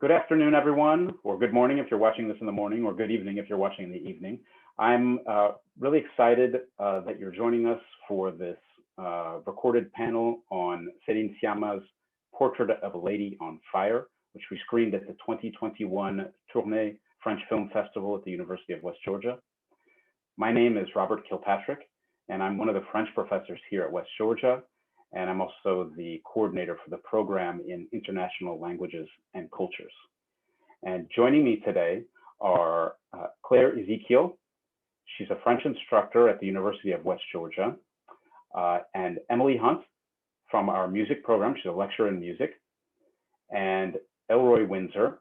Good afternoon, everyone, or good morning if you're watching this in the morning, or good evening if you're watching in the evening. I'm really excited that you're joining us for this recorded panel on Céline Sciamma's Portrait of a Lady on Fire, which we screened at the 2021 Tournées French Film Festival at the University of West Georgia. My name is Robert Kilpatrick, and I'm one of the French professors here at West Georgia, and I'm also the coordinator for the program in International Languages and Cultures. And joining me today are Claire Ezekiel. She's a French instructor at the University of West Georgia, and Emily Hunt from our music program. She's a lecturer in music, and Elroy Windsor.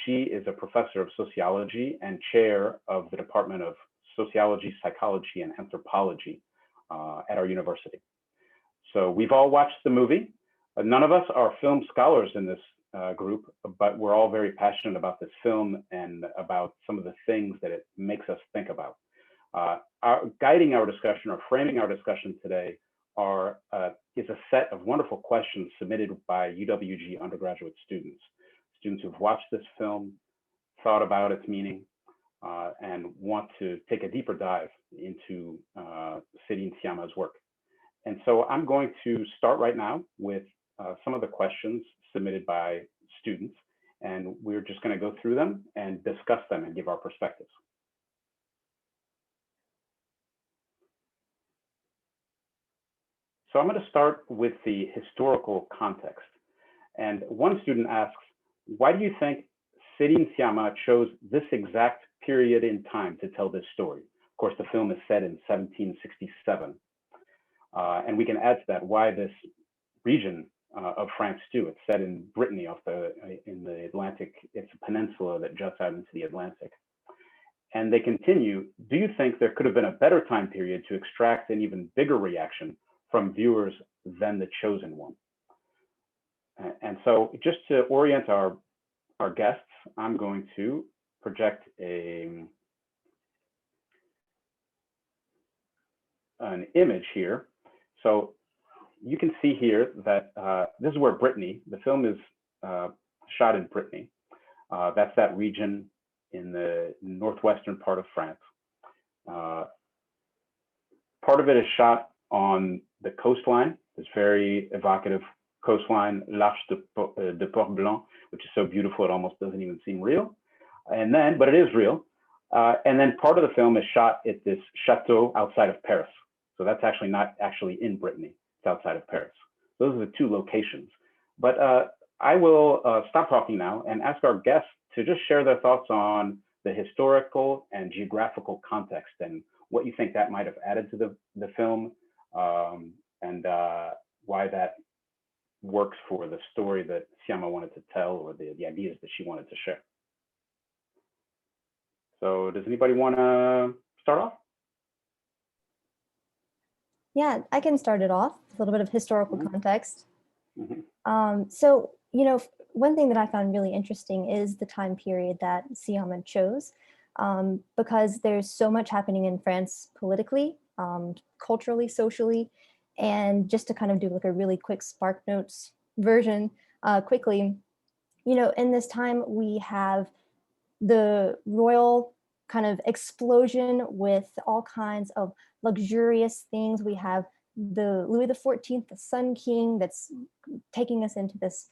She is a professor of sociology and chair of the Department of Sociology, Psychology, and Anthropology at our university. So we've all watched the movie. None of us are film scholars in this group, but we're all very passionate about this film and about some of the things that it makes us think about. Guiding our discussion or framing our discussion today is a set of wonderful questions submitted by UWG undergraduate students who've watched this film, thought about its meaning, and want to take a deeper dive into Céline Sciamma's work. And so I'm going to start right now with some of the questions submitted by students, and we're just going to go through them and discuss them and give our perspectives. So I'm going to start with the historical context. And one student asks, why do you think Céline Sciamma chose this exact period in time to tell this story? Of course, the film is set in 1767. And we can add to that why this region of France too. It's set in Brittany in the Atlantic. It's a peninsula that juts out into the Atlantic. And they continue, do you think there could have been a better time period to extract an even bigger reaction from viewers than the chosen one? And so just to orient our guests, I'm going to project an image here. So you can see here that this is where Brittany, the film is shot in Brittany. That's that region in the northwestern part of France. Part of it is shot on the coastline, this very evocative coastline, L'Arche de Port Blanc, which is so beautiful it almost doesn't even seem real. But it is real. And then part of the film is shot at this chateau outside of Paris. So that's actually not actually in Brittany, it's outside of Paris. Those are the two locations. But I will stop talking now and ask our guests to just share their thoughts on the historical and geographical context and what you think that might have added to the film, and why that works for the story that Sciamma wanted to tell, or the ideas that she wanted to share. So does anybody want to start off? Yeah, I can start it off with a little bit of historical context. So, one thing that I found really interesting is the time period that Sciamma chose, because there's so much happening in France politically, culturally, socially, and just to kind of do like a really quick Spark Notes version quickly, in this time we have the royal kind of explosion with all kinds of luxurious things. We have the Louis XIV, the Sun King, that's taking us into this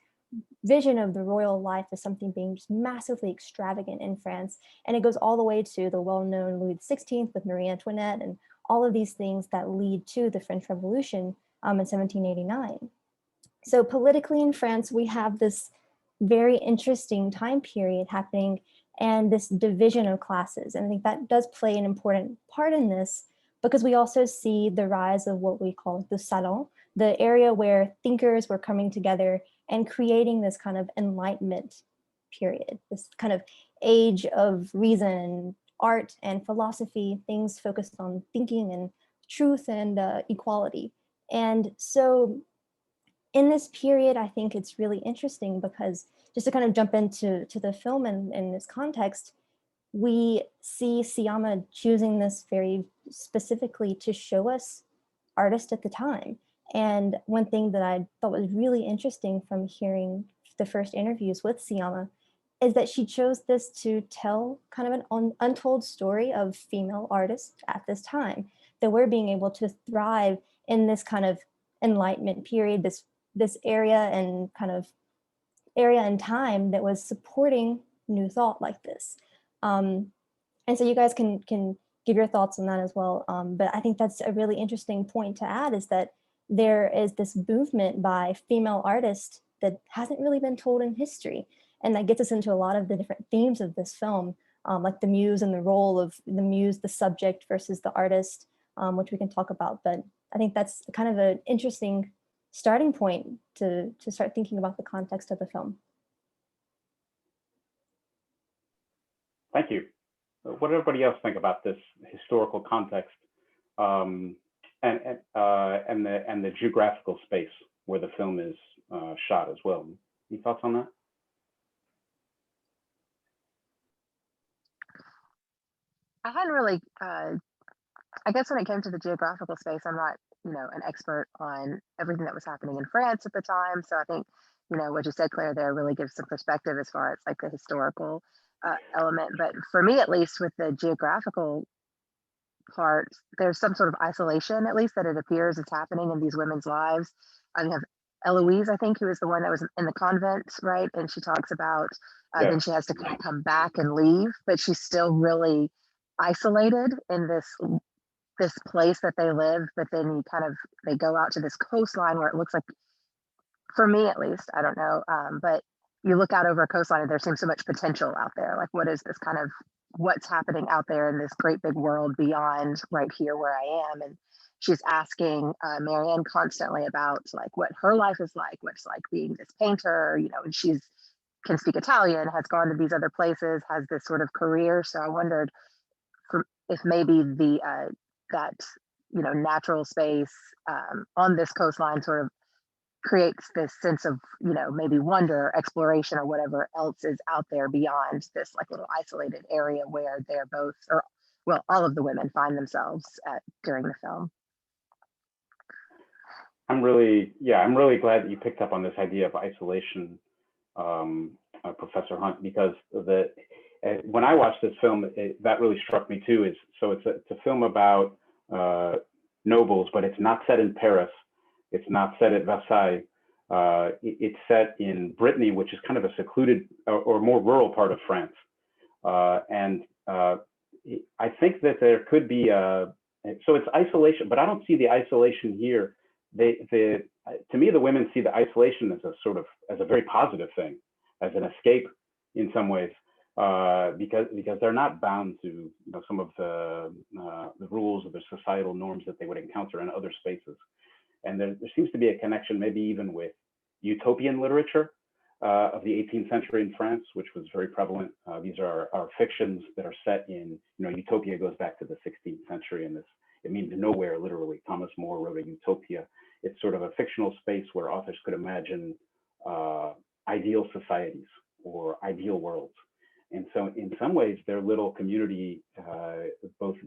vision of the royal life as something being just massively extravagant in France. And it goes all the way to the well-known Louis XVI with Marie Antoinette and all of these things that lead to the French Revolution in 1789. So politically in France, we have this very interesting time period happening and this division of classes. And I think that does play an important part in this, because we also see the rise of what we call the salon, the area where thinkers were coming together and creating this kind of enlightenment period, this kind of age of reason, art and philosophy, things focused on thinking and truth and equality. And so in this period, I think it's really interesting because just to kind of jump into the film and in this context, we see Sciamma choosing this very specifically to show us artists at the time. And one thing that I thought was really interesting from hearing the first interviews with Sciamma is that she chose this to tell kind of an untold story of female artists at this time, that we're being able to thrive in this kind of Enlightenment period, this area and time that was supporting new thought like this. And so you guys can give your thoughts on that as well. But I think that's a really interesting point to add, is that there is this movement by female artists that hasn't really been told in history. And that gets us into a lot of the different themes of this film, like the muse and the role of the muse, the subject versus the artist, which we can talk about. But I think that's kind of an interesting starting point to start thinking about the context of the film. Thank you. What did everybody else think about this historical context and the geographical space where the film is shot as well? Any thoughts on that? I hadn't really, I guess when it came to the geographical space, I'm not, an expert on everything that was happening in France at the time. So I think, what you said, Claire, there really gives some perspective as far as like the historical element. But for me, at least with the geographical part, there's some sort of isolation, at least that it appears is happening in these women's lives. You have Eloise, I think, who is the one that was in the convent, right? And she talks about, then she has to come back and leave, but she's still really isolated in this place that they live. But then they go out to this coastline where it looks like, for me at least, I don't know, but you look out over a coastline and there seems so much potential out there. Like, what is this what's happening out there in this great big world beyond right here where I am? And she's asking Marianne constantly about like what her life is like, what's like being this painter, and she's can speak Italian, has gone to these other places, has this sort of career. So I wondered if maybe that natural space on this coastline sort of creates this sense of maybe wonder, exploration, or whatever else is out there beyond this like little isolated area where they're both, or well, all of the women find themselves during the film. I'm really glad that you picked up on this idea of isolation, Professor Hunt, because when I watched this film, that really struck me too. It's a film about nobles, but it's not set in Paris. It's not set at Versailles. It's set in Brittany, which is kind of a secluded or more rural part of France. And I think that there could be so it's isolation, but I don't see the isolation here. To me, the women see the isolation as a very positive thing, as an escape in some ways, because they're not bound to some of the rules or the societal norms that they would encounter in other spaces. And there seems to be a connection, maybe even with utopian literature of the 18th century in France, which was very prevalent. These are fictions that are set in, utopia goes back to the 16th century, and it means nowhere, literally. Thomas More wrote a utopia. It's sort of a fictional space where authors could imagine ideal societies or ideal worlds. And so in some ways, their little community, both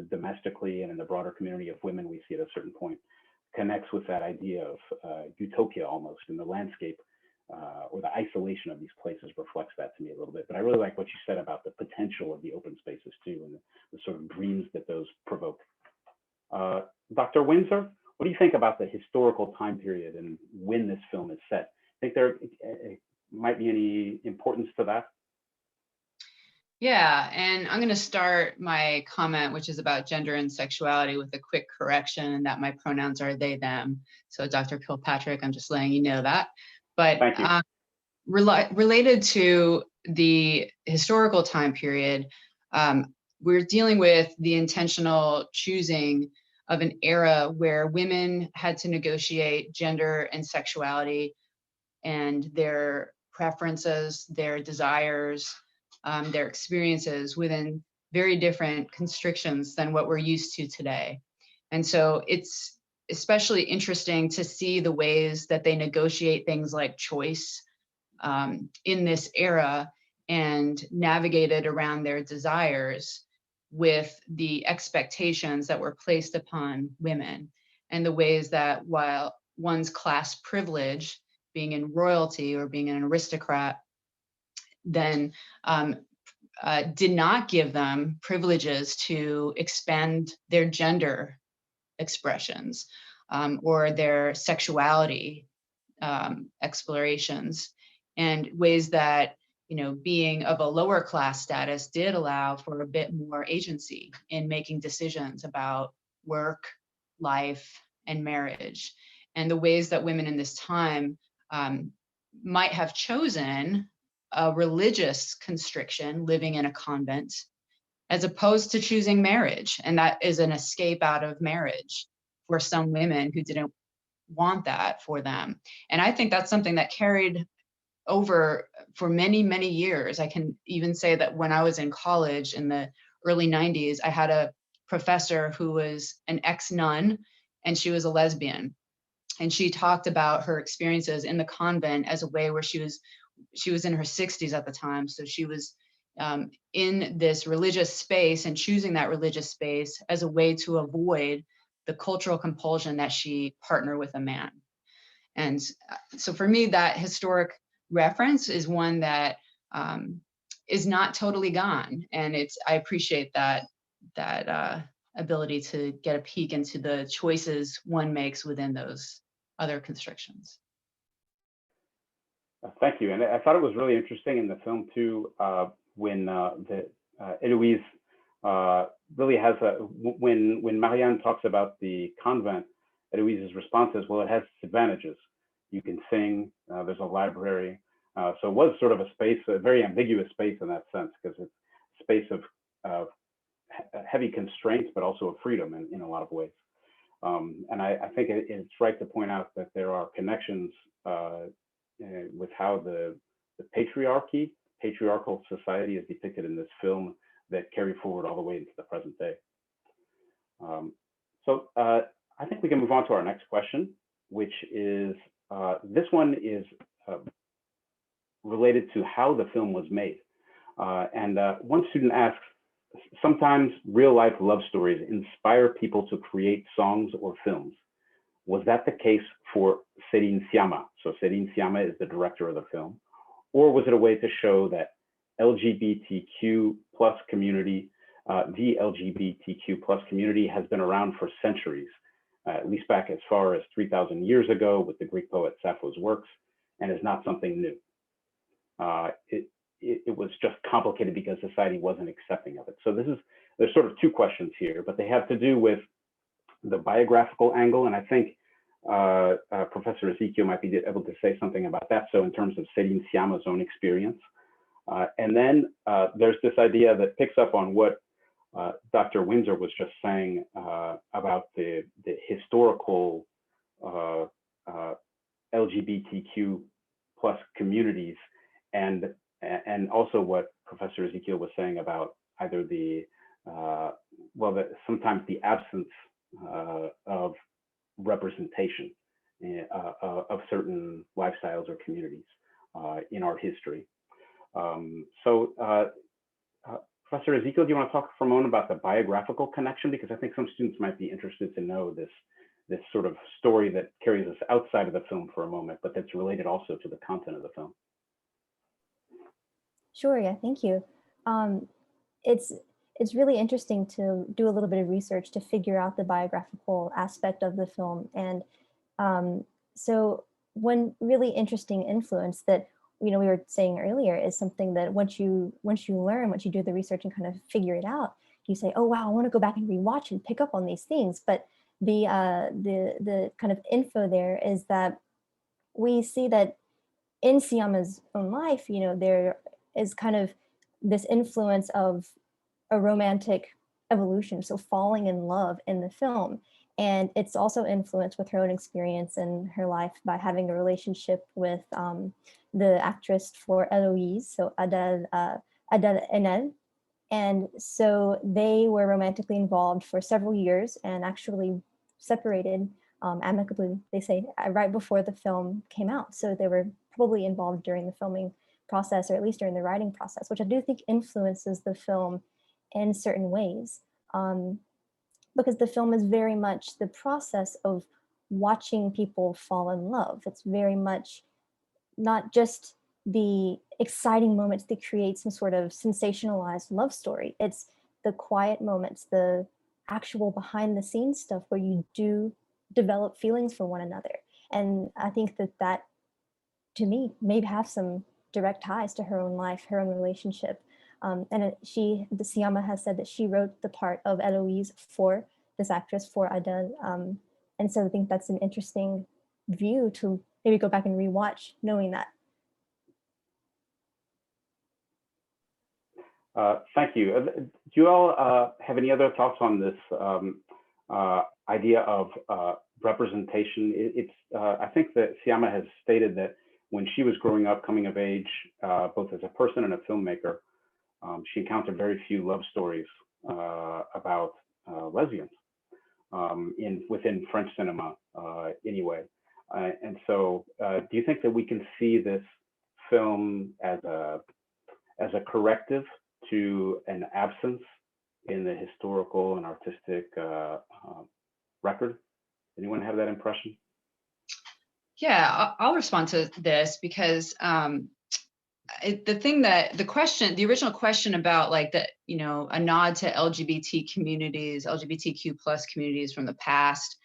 domestically and in the broader community of women we see at a certain point, connects with that idea of utopia almost, and the landscape or the isolation of these places reflects that to me a little bit. But I really like what you said about the potential of the open spaces too, and the sort of dreams that those provoke. Dr. Windsor, what do you think about the historical time period and when this film is set? Think there might be any importance to that? Yeah, and I'm going to start my comment, which is about gender and sexuality, with a quick correction that my pronouns are they, them. So Dr. Kilpatrick, I'm just letting you know that. But related to the historical time period, we're dealing with the intentional choosing of an era where women had to negotiate gender and sexuality and their preferences, their desires, their experiences within very different constrictions than what we're used to today. And so it's especially interesting to see the ways that they negotiate things like choice in this era and navigate it around their desires with the expectations that were placed upon women, and the ways that while one's class privilege, being in royalty or being an aristocrat, then did not give them privileges to expand their gender expressions or their sexuality explorations, and ways that, you know, being of a lower class status did allow for a bit more agency in making decisions about work, life, and marriage, and the ways that women in this time might have chosen a religious constriction, living in a convent, as opposed to choosing marriage. And that is an escape out of marriage for some women who didn't want that for them. And I think that's something that carried over for many, many years. I can even say that when I was in college in the early 90s, I had a professor who was an ex-nun, and she was a lesbian. And she talked about her experiences in the convent as a way where she was in her 60s at the time. So she was in this religious space and choosing that religious space as a way to avoid the cultural compulsion that she partner with a man. And so for me, that historic reference is one that is not totally gone. And I appreciate that ability to get a peek into the choices one makes within those other constrictions. Thank you. And I thought it was really interesting in the film too, when Eloise really has when Marianne talks about the convent, Eloise's response is, well, it has its advantages. You can sing, there's a library. So it was sort of a space, a very ambiguous space in that sense, because it's a space of heavy constraints, but also of freedom in a lot of ways. And I think it's right to point out that there are connections with how the patriarchal society is depicted in this film that carry forward all the way into the present day. So I think we can move on to our next question, which is, this one is related to how the film was made. And one student asks, sometimes real life love stories inspire people to create songs or films. Was that the case for Céline Sciamma? So Céline Sciamma is the director of the film. Or was it a way to show that LGBTQ plus community, the LGBTQ plus community has been around for centuries, at least back as far as 3,000 years ago with the Greek poet Sappho's works, and is not something new. It was just complicated because society wasn't accepting of it. So there's sort of two questions here, but they have to do with the biographical angle. And I think Professor Ezekiel might be able to say something about that. So in terms of Céline Sciamma's own experience. And then there's this idea that picks up on what Dr. Windsor was just saying about the historical LGBTQ plus communities, and also what Professor Ezekiel was saying about either sometimes the absence of representation of certain lifestyles or communities in our history. Professor Ezekiel, do you want to talk for a moment about the biographical connection? Because I think some students might be interested to know this sort of story that carries us outside of the film for a moment, but that's related also to the content of the film. Sure, yeah, thank you. It's really interesting to do a little bit of research to figure out the biographical aspect of the film. And so one really interesting influence that we were saying earlier is something that once you do the research and kind of figure it out, you say, oh wow, I want to go back and rewatch and pick up on these things. But the kind of info there is that we see that in Sciamma's own life, there is kind of this influence of a romantic evolution, so falling in love in the film. And it's also influenced with her own experience in her life by having a relationship with the actress for Eloise, so Adèle Haenel. And so they were romantically involved for several years and actually separated amicably, they say, right before the film came out. So they were probably involved during the filming process, or at least during the writing process, which I do think influences the film in certain ways. Because the film is very much the process of watching people fall in love. It's very much not just the exciting moments that create some sort of sensationalized love story. It's the quiet moments, the actual behind the scenes stuff where you do develop feelings for one another. And I think that to me may have some direct ties to her own life, her own relationship. The Sciamma has said that she wrote the part of Eloise for this actress, for Adele. And so I think that's an interesting view to maybe go back and rewatch knowing that. Thank you. Do you all have any other thoughts on this idea of representation? I think that Sciamma has stated that when she was growing up, coming of age, both as a person and a filmmaker, she encountered very few love stories about lesbians within French cinema anyway. And so do you think that we can see this film as a corrective to an absence in the historical and artistic record? Anyone have that impression? Yeah, I'll respond to this because the original question about like a nod to LGBT communities, LGBTQ plus communities from the past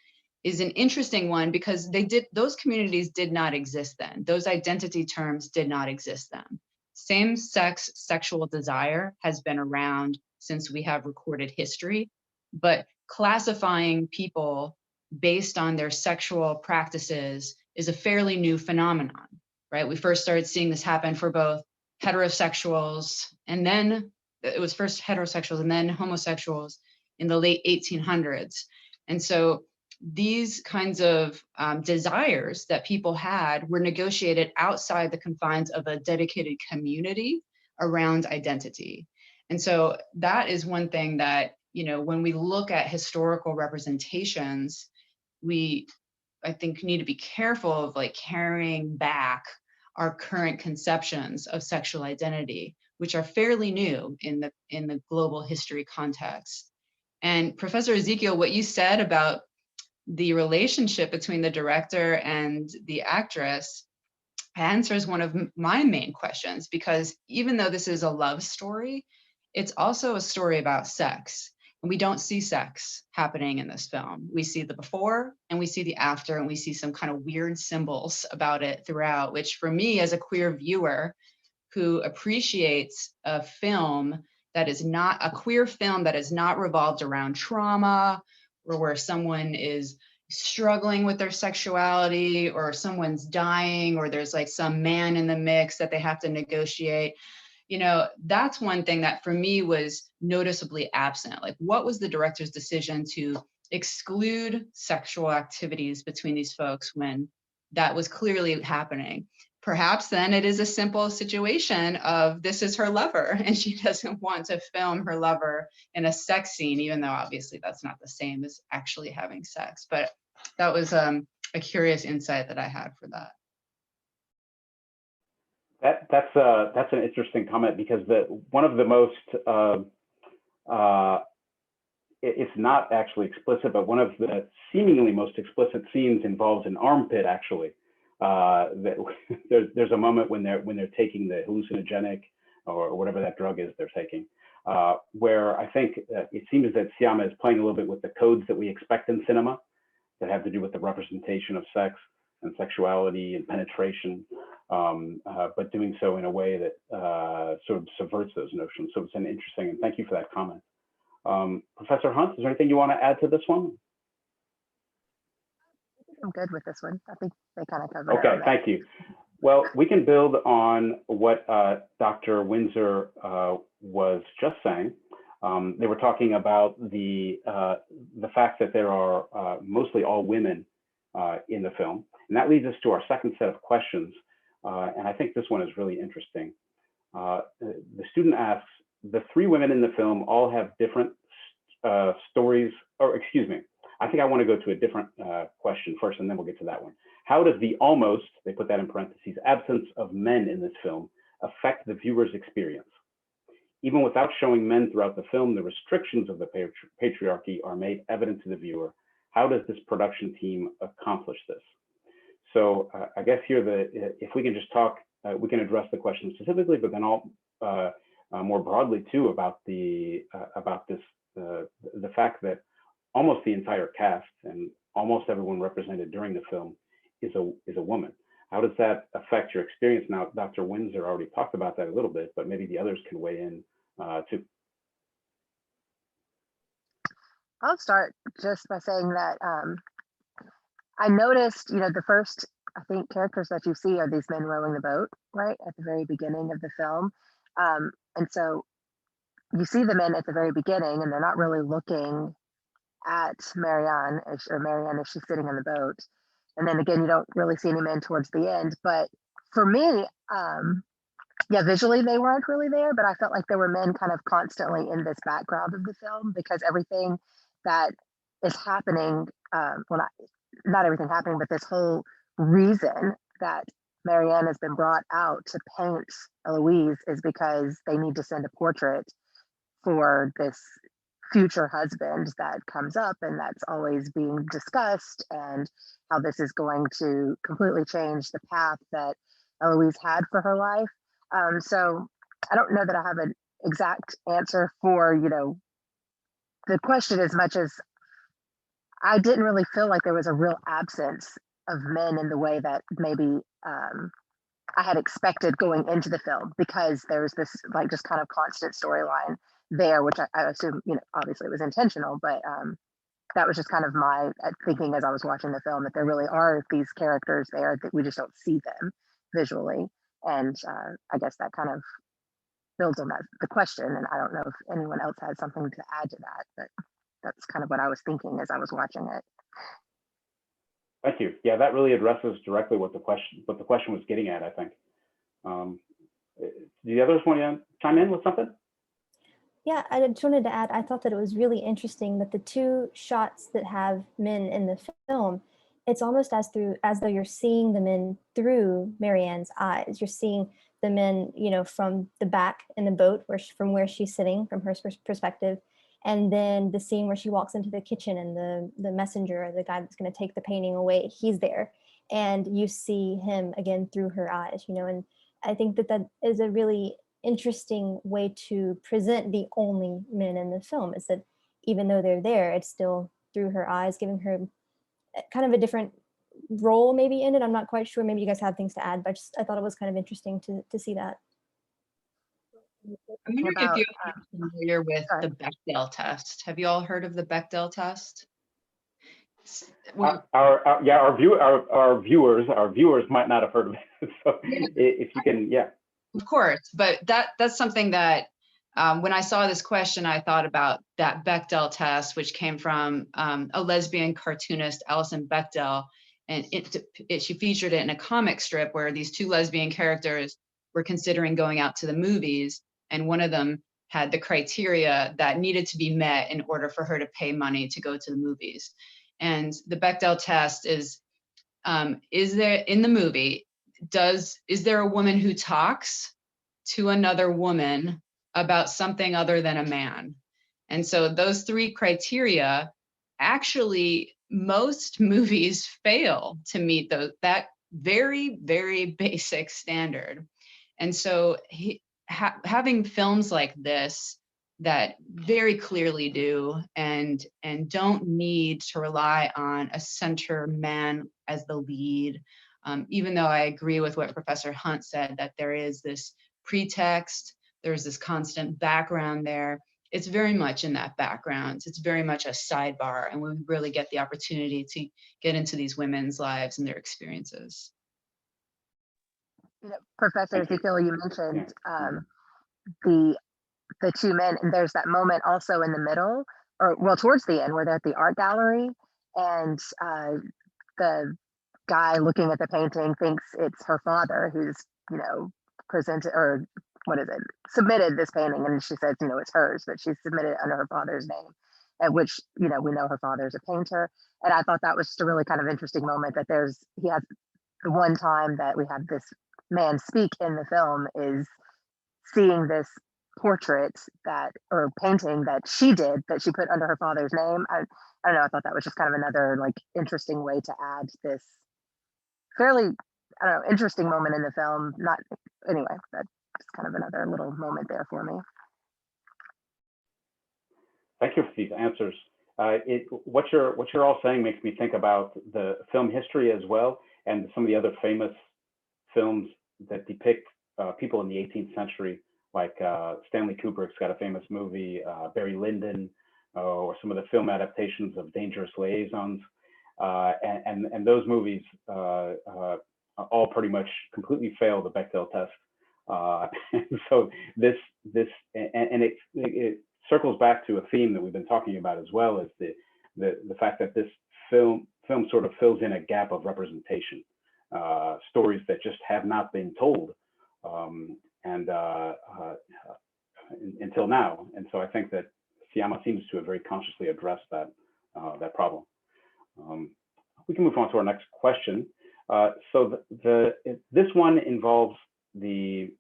is an interesting one because those communities did not exist then. Those identity terms did not exist then. Same-sex sexual desire has been around since we have recorded history, but classifying people based on their sexual practices is a fairly new phenomenon, right? We first started seeing this happen for both heterosexuals, and then it was first heterosexuals and then homosexuals in the late 1800s. And so these kinds of desires that people had were negotiated outside the confines of a dedicated community around identity. And so that is one thing that, when we look at historical representations, I think need to be careful of like carrying back our current conceptions of sexual identity, which are fairly new in the global history context. And Professor Ezekiel, what you said about the relationship between the director and the actress answers one of my main questions, because even though this is a love story, it's also a story about sex. And we don't see sex happening in this film. We see the before and we see the after, and we see some kind of weird symbols about it throughout, which for me as a queer viewer who appreciates a film that is not a queer film that is not revolved around trauma, or where someone is struggling with their sexuality, or someone's dying, or there's like some man in the mix that they have to negotiate. That's one thing that for me was noticeably absent. Like, what was the director's decision to exclude sexual activities between these folks when that was clearly happening? Perhaps then it is a simple situation of this is her lover and she doesn't want to film her lover in a sex scene, even though obviously that's not the same as actually having sex. But that was a curious insight that I had for that. That's an interesting comment, because one of the most it's not actually explicit, but one of the seemingly most explicit scenes involves an armpit. Actually, there's a moment when they're taking the hallucinogenic or whatever that drug is they're taking, where I think it seems that Sciamma is playing a little bit with the codes that we expect in cinema that have to do with the representation of sex and sexuality and penetration, but doing so in a way that sort of subverts those notions. So it's an interesting, and thank you for that comment. Professor Hunt, is there anything you want to add to this one? I'm good with this one. I think they kind of covered it. Okay, thank you. Well, we can build on what Dr. Windsor was just saying. They were talking about the fact that there are mostly all women in the film. And that leads us to our second set of questions. And I think this one is really interesting. The student asks, the three women in the film all have different stories, or excuse me, I think I want to go to a different question first, and then we'll get to that one. How does the almost, they put that in parentheses, absence of men in this film affect the viewer's experience? Even without showing men throughout the film, the restrictions of the patriarchy are made evident to the viewer. How does this production team accomplish this? So I guess here, if we can just talk we can address the question specifically, but then more broadly too about the fact that almost the entire cast and almost everyone represented during the film is a woman. How does that affect your experience? Now, Dr. Windsor already talked about that a little bit, but maybe the others can weigh in too. I'll start just by saying that I noticed, the first, I think, characters that you see are these men rowing the boat, right, at the very beginning of the film. And so you see the men at the very beginning, and they're not really looking at Marianne as she's sitting on the boat. And then again, you don't really see any men towards the end. But for me, yeah, visually they weren't really there, but I felt like there were men kind of constantly in this background of the film, because everything that is happening, well, not everything happening, but this whole reason that Marianne has been brought out to paint Eloise is because they need to send a portrait for this future husband that comes up, and that's always being discussed, and how this is going to completely change the path that Eloise had for her life. So I don't know that I have an exact answer for, the question, as much as I didn't really feel like there was a real absence of men in the way that maybe I had expected going into the film, because there's this like just kind of constant storyline there, which I assume, obviously it was intentional, but that was just kind of my thinking as I was watching the film, that there really are these characters there that we just don't see them visually. And I guess that kind of builds on the question. And I don't know if anyone else has something to add to that, but that's kind of what I was thinking as I was watching it. Thank you. Yeah, that really addresses directly what the question was getting at, I think. Do the others want to chime in with something? Yeah, I just wanted to add, I thought that it was really interesting that the two shots that have men in the film, it's almost as though you're seeing the men through Marianne's eyes. You're seeing the men, from the back in the boat, from where she's sitting, from her perspective. And then the scene where she walks into the kitchen and the messenger, the guy that's going to take the painting away, he's there. And you see him again through her eyes, and I think that is a really interesting way to present the only men in the film, is that even though they're there, it's still through her eyes, giving her kind of a different role maybe in it. I'm not quite sure. Maybe you guys have things to add, but I thought it was kind of interesting to see that. I'm wondering if you're familiar with the Bechdel test. Have you all heard of the Bechdel test? Our viewers might not have heard of it. So if you can, yeah. Of course, but that's something that when I saw this question, I thought about that Bechdel test, which came from a lesbian cartoonist, Alison Bechdel, and she featured it in a comic strip where these two lesbian characters were considering going out to the movies, and one of them had the criteria that needed to be met in order for her to pay money to go to the movies. And the Bechdel test is there in the movie, is there a woman who talks to another woman about something other than a man? And so those three criteria, actually, most movies fail to meet that very, very basic standard. And so having films like this that very clearly do and don't need to rely on a center man as the lead, even though I agree with what Professor Hunt said, that there is this pretext, there's this constant background there. It's very much in that background. It's very much a sidebar, and we really get the opportunity to get into these women's lives and their experiences. Professor Ezekiel, you mentioned the two men, and there's that moment also in the middle, or well, towards the end, where they're at the art gallery, and the guy looking at the painting thinks it's her father who's, presented, or what is it, submitted this painting, and she says, it's hers, but she submitted it under her father's name, at which, we know her father's a painter. And I thought that was just a really kind of interesting moment, that he has the one time that we have this man speak in the film is seeing this portrait or painting that she did, that she put under her father's name. I don't know, I thought that was just kind of another like interesting way to add this fairly I don't know, interesting moment in the film. Not anyway, that's kind of another little moment there for me. Thank you for these answers. What you're all saying makes me think about the film history as well, and some of the other famous films that depict people in the 18th century, like Stanley Kubrick's got a famous movie, Barry Lyndon, or some of the film adaptations of Dangerous Liaisons, and those movies all pretty much completely fail the Bechdel test. So it circles back to a theme that we've been talking about as well, as the fact that this film sort of fills in a gap of representation, stories that just have not been told until now. And so I think that Sciamma seems to have very consciously addressed that problem. We can move on to our next question. So this one involves the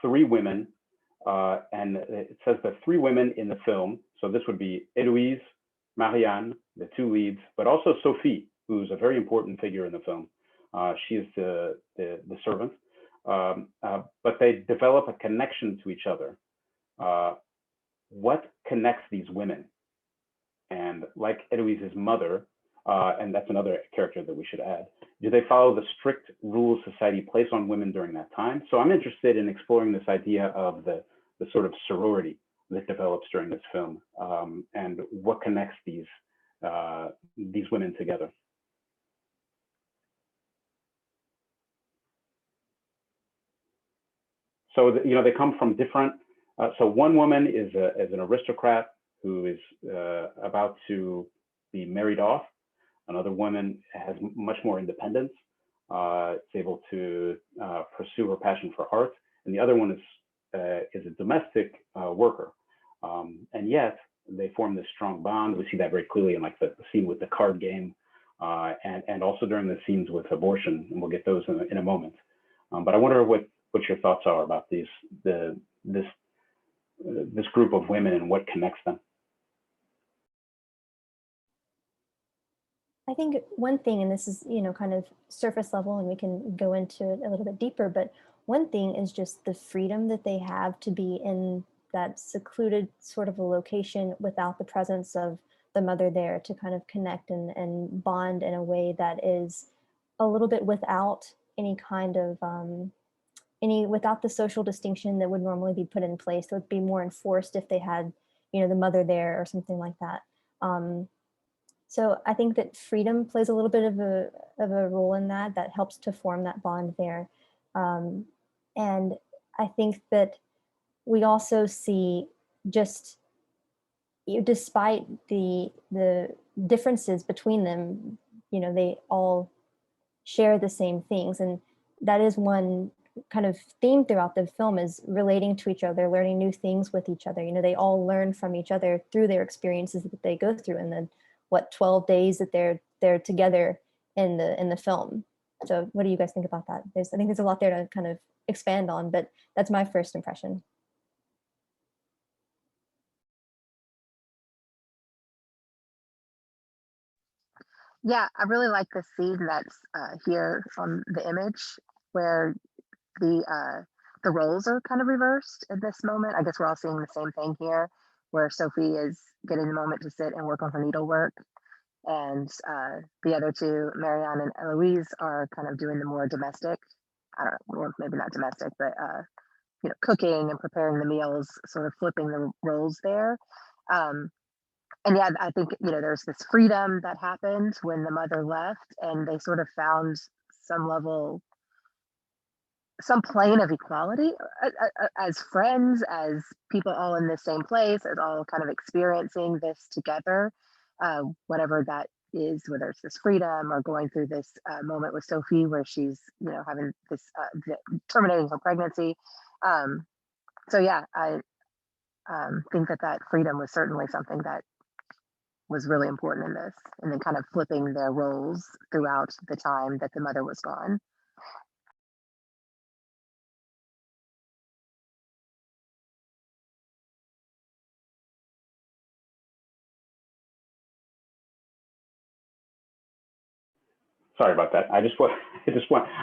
three women, and it says the three women in the film. So this would be Héloïse, Marianne, the two leads, but also Sophie, who's a very important figure in the film. She is the servant, but they develop a connection to each other. What connects these women? And like Héloïse's mother, and that's another character that we should add, do they follow the strict rules society placed on women during that time? So I'm interested in exploring this idea of the sort of sorority that develops during this film, and what connects these women together. So they come from different. So one woman is an aristocrat who is about to be married off. Another woman has much more independence, is able to pursue her passion for art, and the other one is a domestic worker. And yet they form this strong bond. We see that very clearly in like the scene with the card game, and also during the scenes with abortion, and we'll get those in a moment. But I wonder what your thoughts are about this group of women and what connects them. I think one thing, and this is, kind of surface level, and we can go into it a little bit deeper, but one thing is just the freedom that they have to be in that secluded sort of a location without the presence of the mother there to kind of connect and bond in a way that is a little bit without any kind of, without the social distinction that would normally be put in place. That would be more enforced if they had, the mother there or something like that. So I think that freedom plays a little bit of a role in that helps to form that bond there. And I think that we also see just, despite the differences between them, they all share the same things. And that is one kind of theme throughout the film, is relating to each other, learning new things with each other. They all learn from each other through their experiences that they go through, and then 12 days that they're together in the film. So what do you guys think about that? I think there's a lot there to kind of expand on, but that's my first impression. Yeah, I really like the scene that's here on the image, where the roles are kind of reversed at this moment. I guess we're all seeing the same thing here, where Sophie is getting the moment to sit and work on her needlework, and the other two, Marianne and Héloïse, are kind of doing the more domestic, I don't know, or maybe not domestic, but cooking and preparing the meals, sort of flipping the roles there. And yeah, I think, there's this freedom that happened when the mother left, and they sort of found some plane of equality as friends, as people all in the same place, as all kind of experiencing this together, whatever that is, whether it's this freedom or going through this moment with Sophie where she's, having this terminating her pregnancy. So yeah, I think that freedom was certainly something that was really important in this, and then kind of flipping their roles throughout the time that the mother was gone. Sorry about that. I just want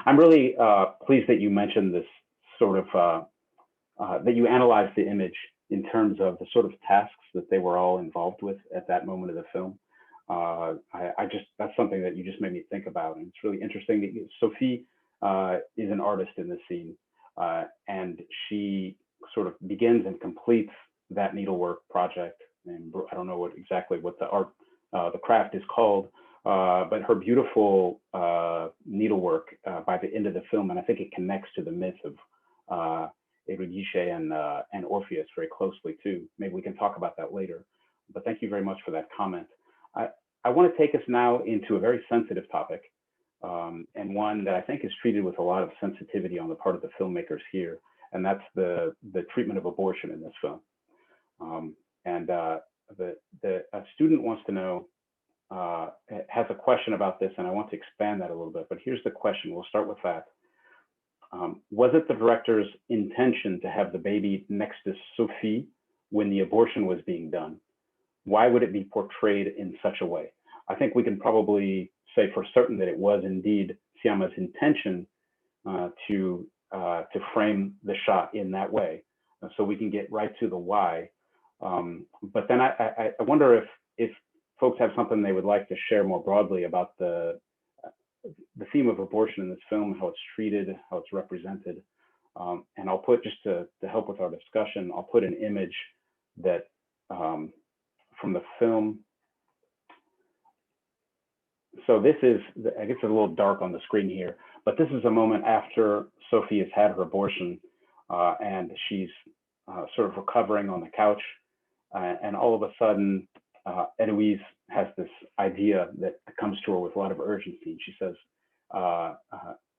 I'm really pleased that you mentioned this sort of, that you analyzed the image in terms of the sort of tasks that they were all involved with at that moment of the film. That's something that you just made me think about. And it's really interesting. Sophie is an artist in this scene, and she sort of begins and completes that needlework project. And I don't know exactly what the craft is called, but her beautiful needlework by the end of the film, and I think it connects to the myth of Eurydice and Orpheus very closely too. Maybe we can talk about that later. But thank you very much for that comment. I want to take us now into a very sensitive topic, and one that I think is treated with a lot of sensitivity on the part of the filmmakers here, and that's the treatment of abortion in this film. A student wants to know, has a question about this, and I want to expand that a little bit, but here's the question. We'll start with that. Was it the director's intention to have the baby next to Sophie when the abortion was being done? Why would it be portrayed in such a way? I think we can probably say for certain that it was indeed Sciamma's intention to frame the shot in that way, so we can get right to the why. But then I wonder if folks have something they would like to share more broadly about the theme of abortion in this film, how it's treated, how it's represented. And I'll put, just to help with our discussion, I'll put an image that from the film. So this is, I guess it's a little dark on the screen here, but this is a moment after Sophie has had her abortion, and she's sort of recovering on the couch. And all of a sudden, Eloise has this idea that comes to her with a lot of urgency. And she says,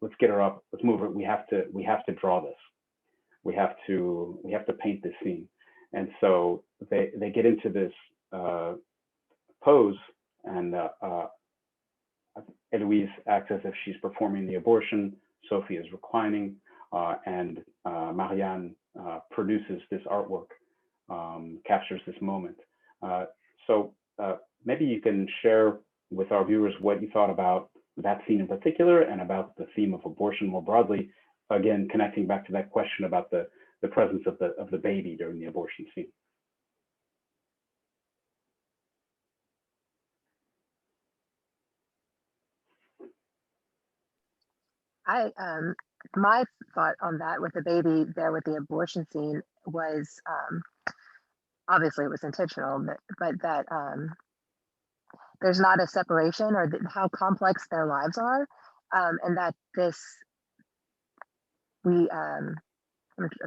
let's get her up, let's move her. We have to draw this. We have to paint this scene. And so they get into this pose, and Eloise acts as if she's performing the abortion. Sophie is reclining, and Marianne produces this artwork, captures this moment. So maybe you can share with our viewers what you thought about that scene in particular and about the theme of abortion more broadly, again, connecting back to that question about the presence of the baby during the abortion scene. My thought on that with the baby there with the abortion scene was, obviously it was intentional, but that there's not a separation, or how complex their lives are, and that I'm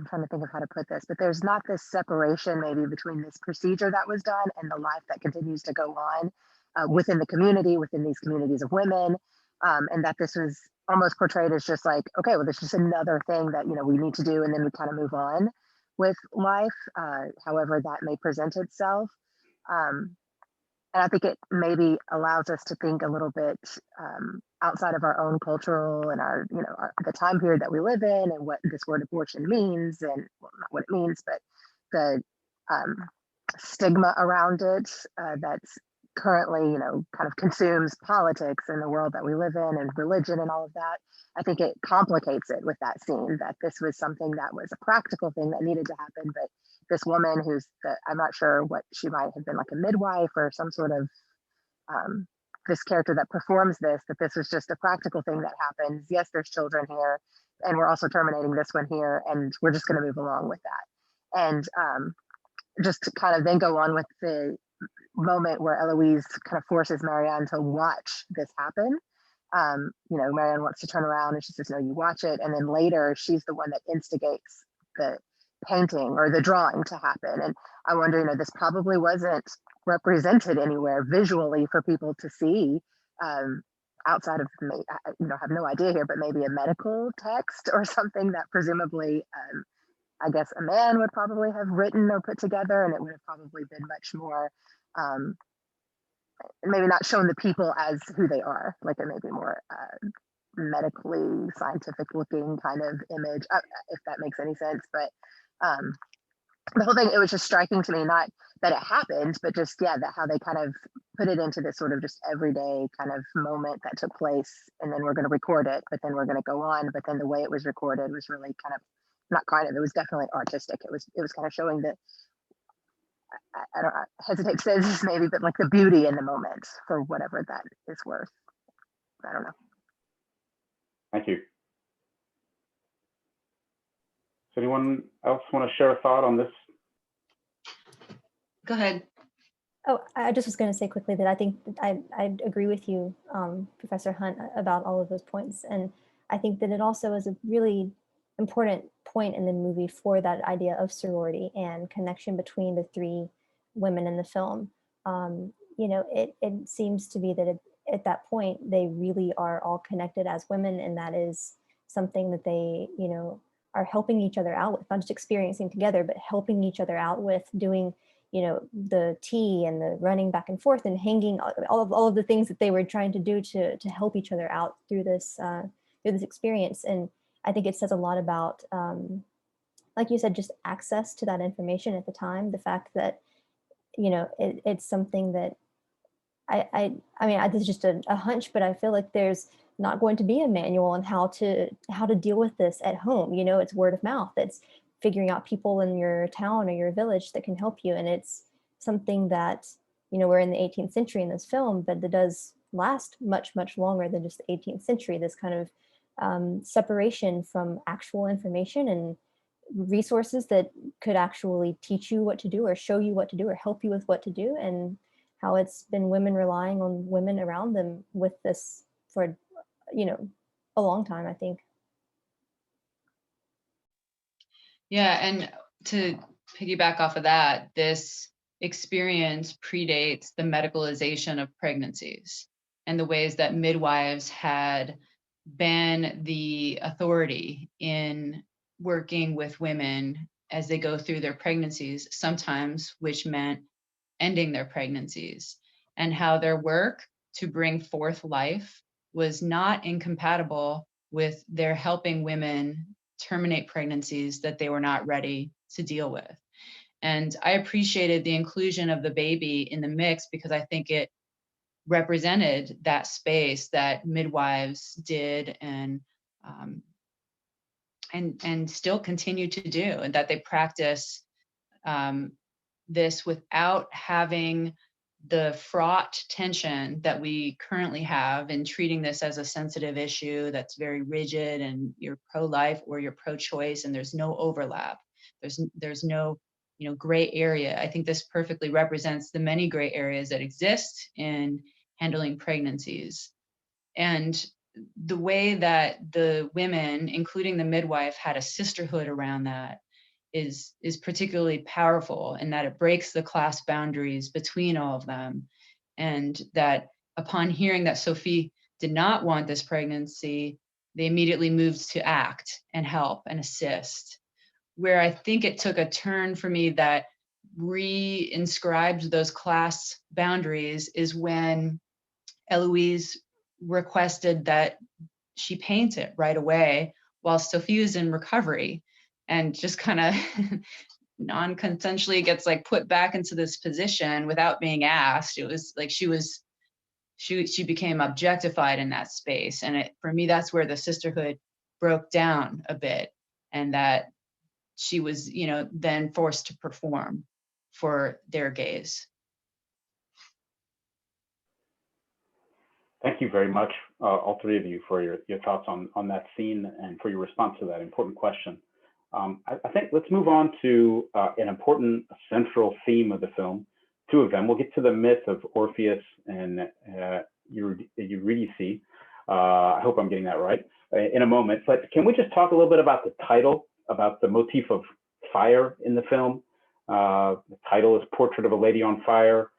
trying to think of how to put this, but there's not this separation maybe between this procedure that was done and the life that continues to go on within the community, within these communities of women, and that this was almost portrayed as just like, okay, well, there's just another thing that, we need to do, and then we kind of move on with life, however that may present itself. And I think it maybe allows us to think a little bit outside of our own cultural and the time period that we live in, and what this word abortion means, and well, not what it means, but the stigma around it that's currently, kind of consumes politics in the world that we live in, and religion and all of that. I think it complicates it with that scene, that this was something that was a practical thing that needed to happen, but this woman I'm not sure what she might have been, like a midwife or some sort of this character that performs this, that this was just a practical thing that happens. Yes, there's children here, and we're also terminating this one here, and we're just going to move along with that. And just to kind of then go on with the moment where Eloise kind of forces Marianne to watch this happen. Marianne wants to turn around and she says, no, you watch it. And then later she's the one that instigates the painting or the drawing to happen. And I wonder, this probably wasn't represented anywhere visually for people to see, outside of, have no idea here, but maybe a medical text or something that presumably, I guess a man would probably have written or put together, and it would have probably been much more, maybe not shown the people as who they are, like a maybe more medically scientific looking kind of image, if that makes any sense. But the whole thing, it was just striking to me, not that it happened, but just, yeah, that how they kind of put it into this sort of just everyday kind of moment that took place, and then we're going to record it, but then we're going to go on. But then the way it was recorded was really kind of, not kind of, it was definitely artistic. It was kind of showing the, I don't hesitate to say this maybe, but like the beauty in the moment for whatever that is worth. I don't know. Thank you. Does anyone else want to share a thought on this? Go ahead. Oh, I just was going to say quickly that I think I agree with you, Professor Hunt, about all of those points. And I think that it also is a really important point in the movie for that idea of sorority and connection between the three women in the film. You know, it seems to be that at that point, they really are all connected as women, and that is something that they, you know, are helping each other out with, not just experiencing together, but helping each other out with, doing, you know, the tea and the running back and forth and hanging, all of the things that they were trying to do to help each other out through this experience. And I think it says a lot about, like you said, just access to that information at the time. The fact that, you know, it's something that I mean, this is just a hunch, but I feel like there's not going to be a manual on how to deal with this at home. You know, it's word of mouth. It's figuring out people in your town or your village that can help you. And it's something that, you know, we're in the 18th century in this film, but that does last much, much longer than just the 18th century. This kind of separation from actual information and resources that could actually teach you what to do or show you what to do or help you with what to do, and how it's been women relying on women around them with this for, you know, a long time, I think. Yeah, and to piggyback off of that, this experience predates the medicalization of pregnancies and the ways that midwives had been the authority in working with women as they go through their pregnancies, sometimes which meant ending their pregnancies, and how their work to bring forth life was not incompatible with their helping women terminate pregnancies that they were not ready to deal with. And I appreciated the inclusion of the baby in the mix because I think it represented that space that midwives did and still continue to do, and that they practice this without having the fraught tension that we currently have in treating this as a sensitive issue that's very rigid, and you're pro-life or you're pro-choice, and there's no overlap. There's no, you know, gray area. I think this perfectly represents the many gray areas that exist in handling pregnancies. And the way that the women, including the midwife, had a sisterhood around that is particularly powerful, in that it breaks the class boundaries between all of them. And that upon hearing that Sophie did not want this pregnancy, they immediately moved to act and help and assist. Where I think it took a turn for me that re-inscribed those class boundaries is when Eloise requested that she paint it right away while Sophie is in recovery, and just kind of non-consensually gets like put back into this position without being asked. It was like she became objectified in that space. And for me, that's where the sisterhood broke down a bit, and that she was, you know, then forced to perform for their gaze. Thank you very much, all three of you, for your thoughts on that scene and for your response to that important question. I think let's move on to an important central theme of the film, two of them. We'll get to the myth of Orpheus and Eurydice. I hope I'm getting that right in a moment. But can we just talk a little bit about the title, about the motif of fire in the film? The title is Portrait of a Lady on Fire,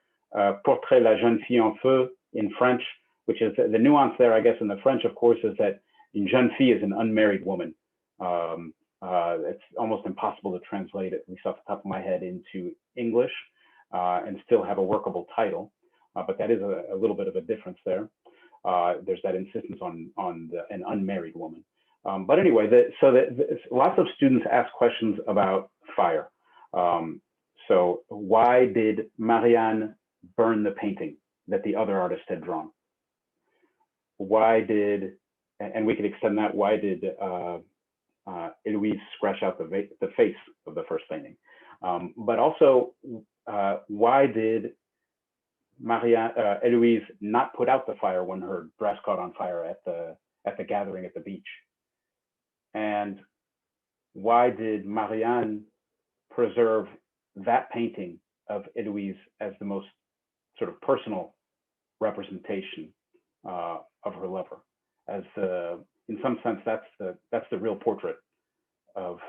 Portrait la jeune fille en feu in French, which is the nuance there, I guess, in the French, of course, is that une jeune fille is an unmarried woman. It's almost impossible to translate, at least off the top of my head, into English and still have a workable title. But that is a little bit of a difference there. There's that insistence on an unmarried woman. But anyway, lots of students ask questions about fire. So why did Marianne burn the painting? that the other artist had drawn? Why did, and we could extend that, why did Eloise scratch out the face of the first painting? But also, why did Eloise not put out the fire when her dress caught on fire at the gathering at the beach? And why did Marianne preserve that painting of Eloise as the most sort of personal representation of her lover? As in some sense, that's the real portrait of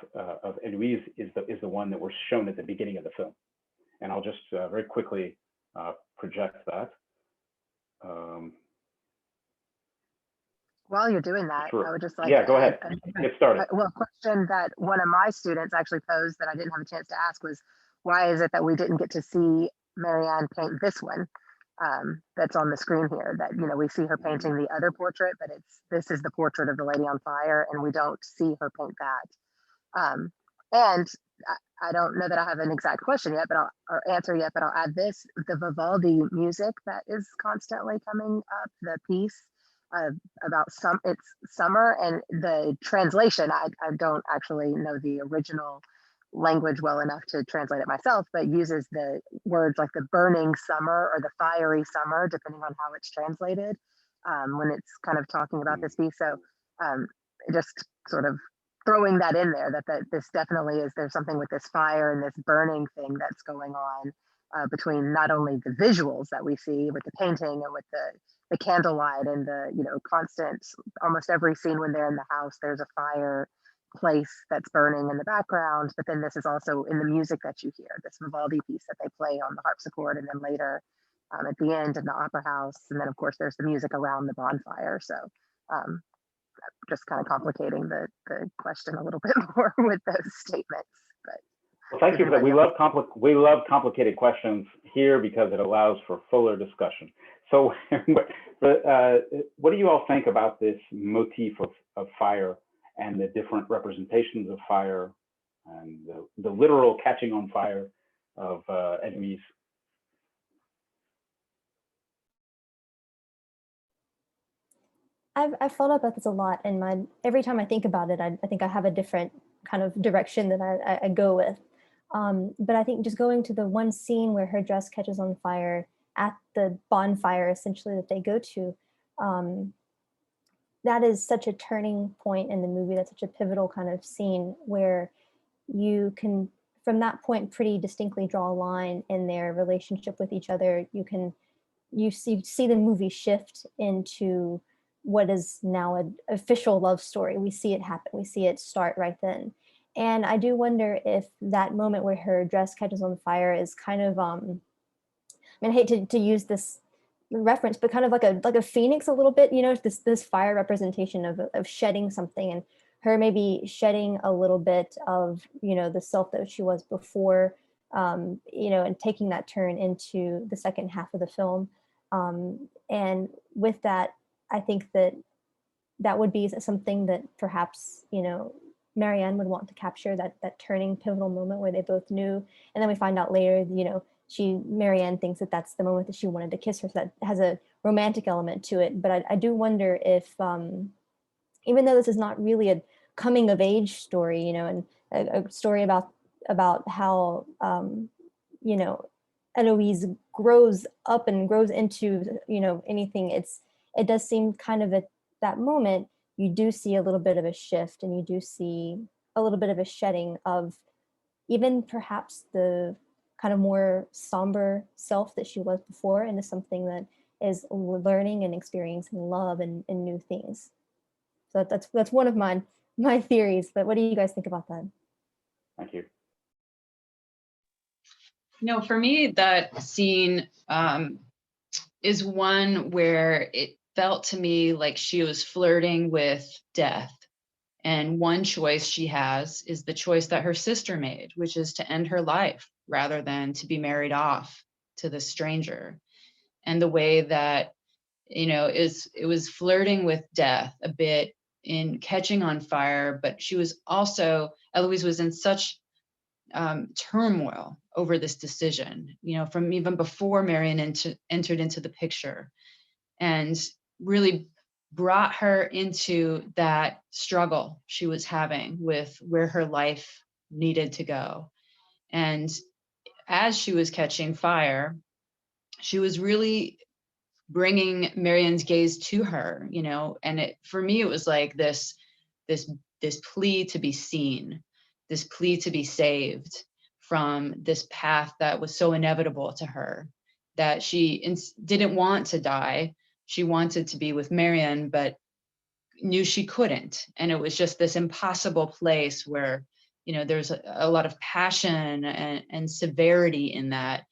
Eloise, is the one that was shown at the beginning of the film. And I'll just very quickly project that. While you're doing that, sure. I would just like to go ahead. Get started. Well, a question that one of my students actually posed that I didn't have a chance to ask was, why is it that we didn't get to see Marianne paint this one that's on the screen here? That, you know, we see her painting the other portrait, but this is the portrait of the lady on fire, and we don't see her paint that. And I don't know that I have an exact question yet, or answer yet, but I'll add this: the Vivaldi music that is constantly coming up, the piece about it's summer, and the translation, I don't actually know the original language well enough to translate it myself, but uses the words like the burning summer or the fiery summer, depending on how it's translated, when it's kind of talking about this piece. So just sort of throwing that in there, that this definitely is, there's something with this fire and this burning thing that's going on between not only the visuals that we see with the painting and with the candlelight and the, you know, constant, almost every scene when they're in the house, there's a fire place that's burning in the background. But then this is also in the music that you hear, this Vivaldi piece that they play on the harpsichord, and then later at the end in the opera house. And then of course there's the music around the bonfire. So just kind of complicating the question a little bit more with those statements. But well, thank you for that. We love complicated questions here because it allows for fuller discussion. So what do you all think about this motif of fire and the different representations of fire and the literal catching on fire of Eloise? I've thought about this a lot, and every time I think about it, I think I have a different kind of direction that I go with. But I think just going to the one scene where her dress catches on fire at the bonfire, essentially, that they go to, that is such a turning point in the movie. That's such a pivotal kind of scene where you can, from that point, pretty distinctly draw a line in their relationship with each other. You see the movie shift into what is now an official love story. We see it happen. We see it start right then. And I do wonder if that moment where her dress catches on fire is kind of, I mean, I hate to use this reference, but kind of like a phoenix a little bit, you know, this fire representation of shedding something, and her maybe shedding a little bit of, you know, the self that she was before, you know, and taking that turn into the second half of the film. And with that, I think that would be something that perhaps, you know, Marianne would want to capture, that turning pivotal moment where they both knew. And then we find out later, you know, Marianne thinks that that's the moment that she wanted to kiss her. So that has a romantic element to it. But I do wonder if, even though this is not really a coming of age story, you know, and a story about how, you know, Eloise grows up and grows into, you know, anything, it does seem kind of at that moment, you do see a little bit of a shift, and you do see a little bit of a shedding of even perhaps the kind of more somber self that she was before into something that is learning and experiencing love and new things. So that's one of my theories, but what do you guys think about that? Thank you. You know, for me, that scene is one where it felt to me like she was flirting with death. And one choice she has is the choice that her sister made, which is to end her life rather than to be married off to the stranger. And the way that, you know, it was flirting with death a bit in catching on fire, but she was also, Eloise was in such turmoil over this decision, you know, from even before Marion entered into the picture, and really brought her into that struggle she was having with where her life needed to go. And as she was catching fire, she was really bringing Marion's gaze to her, you know, and for me, it was like this plea to be seen, this plea to be saved from this path that was so inevitable to her, that she didn't want to die. She wanted to be with Marion, but knew she couldn't. And it was just this impossible place where, you know, there's a lot of passion and severity in that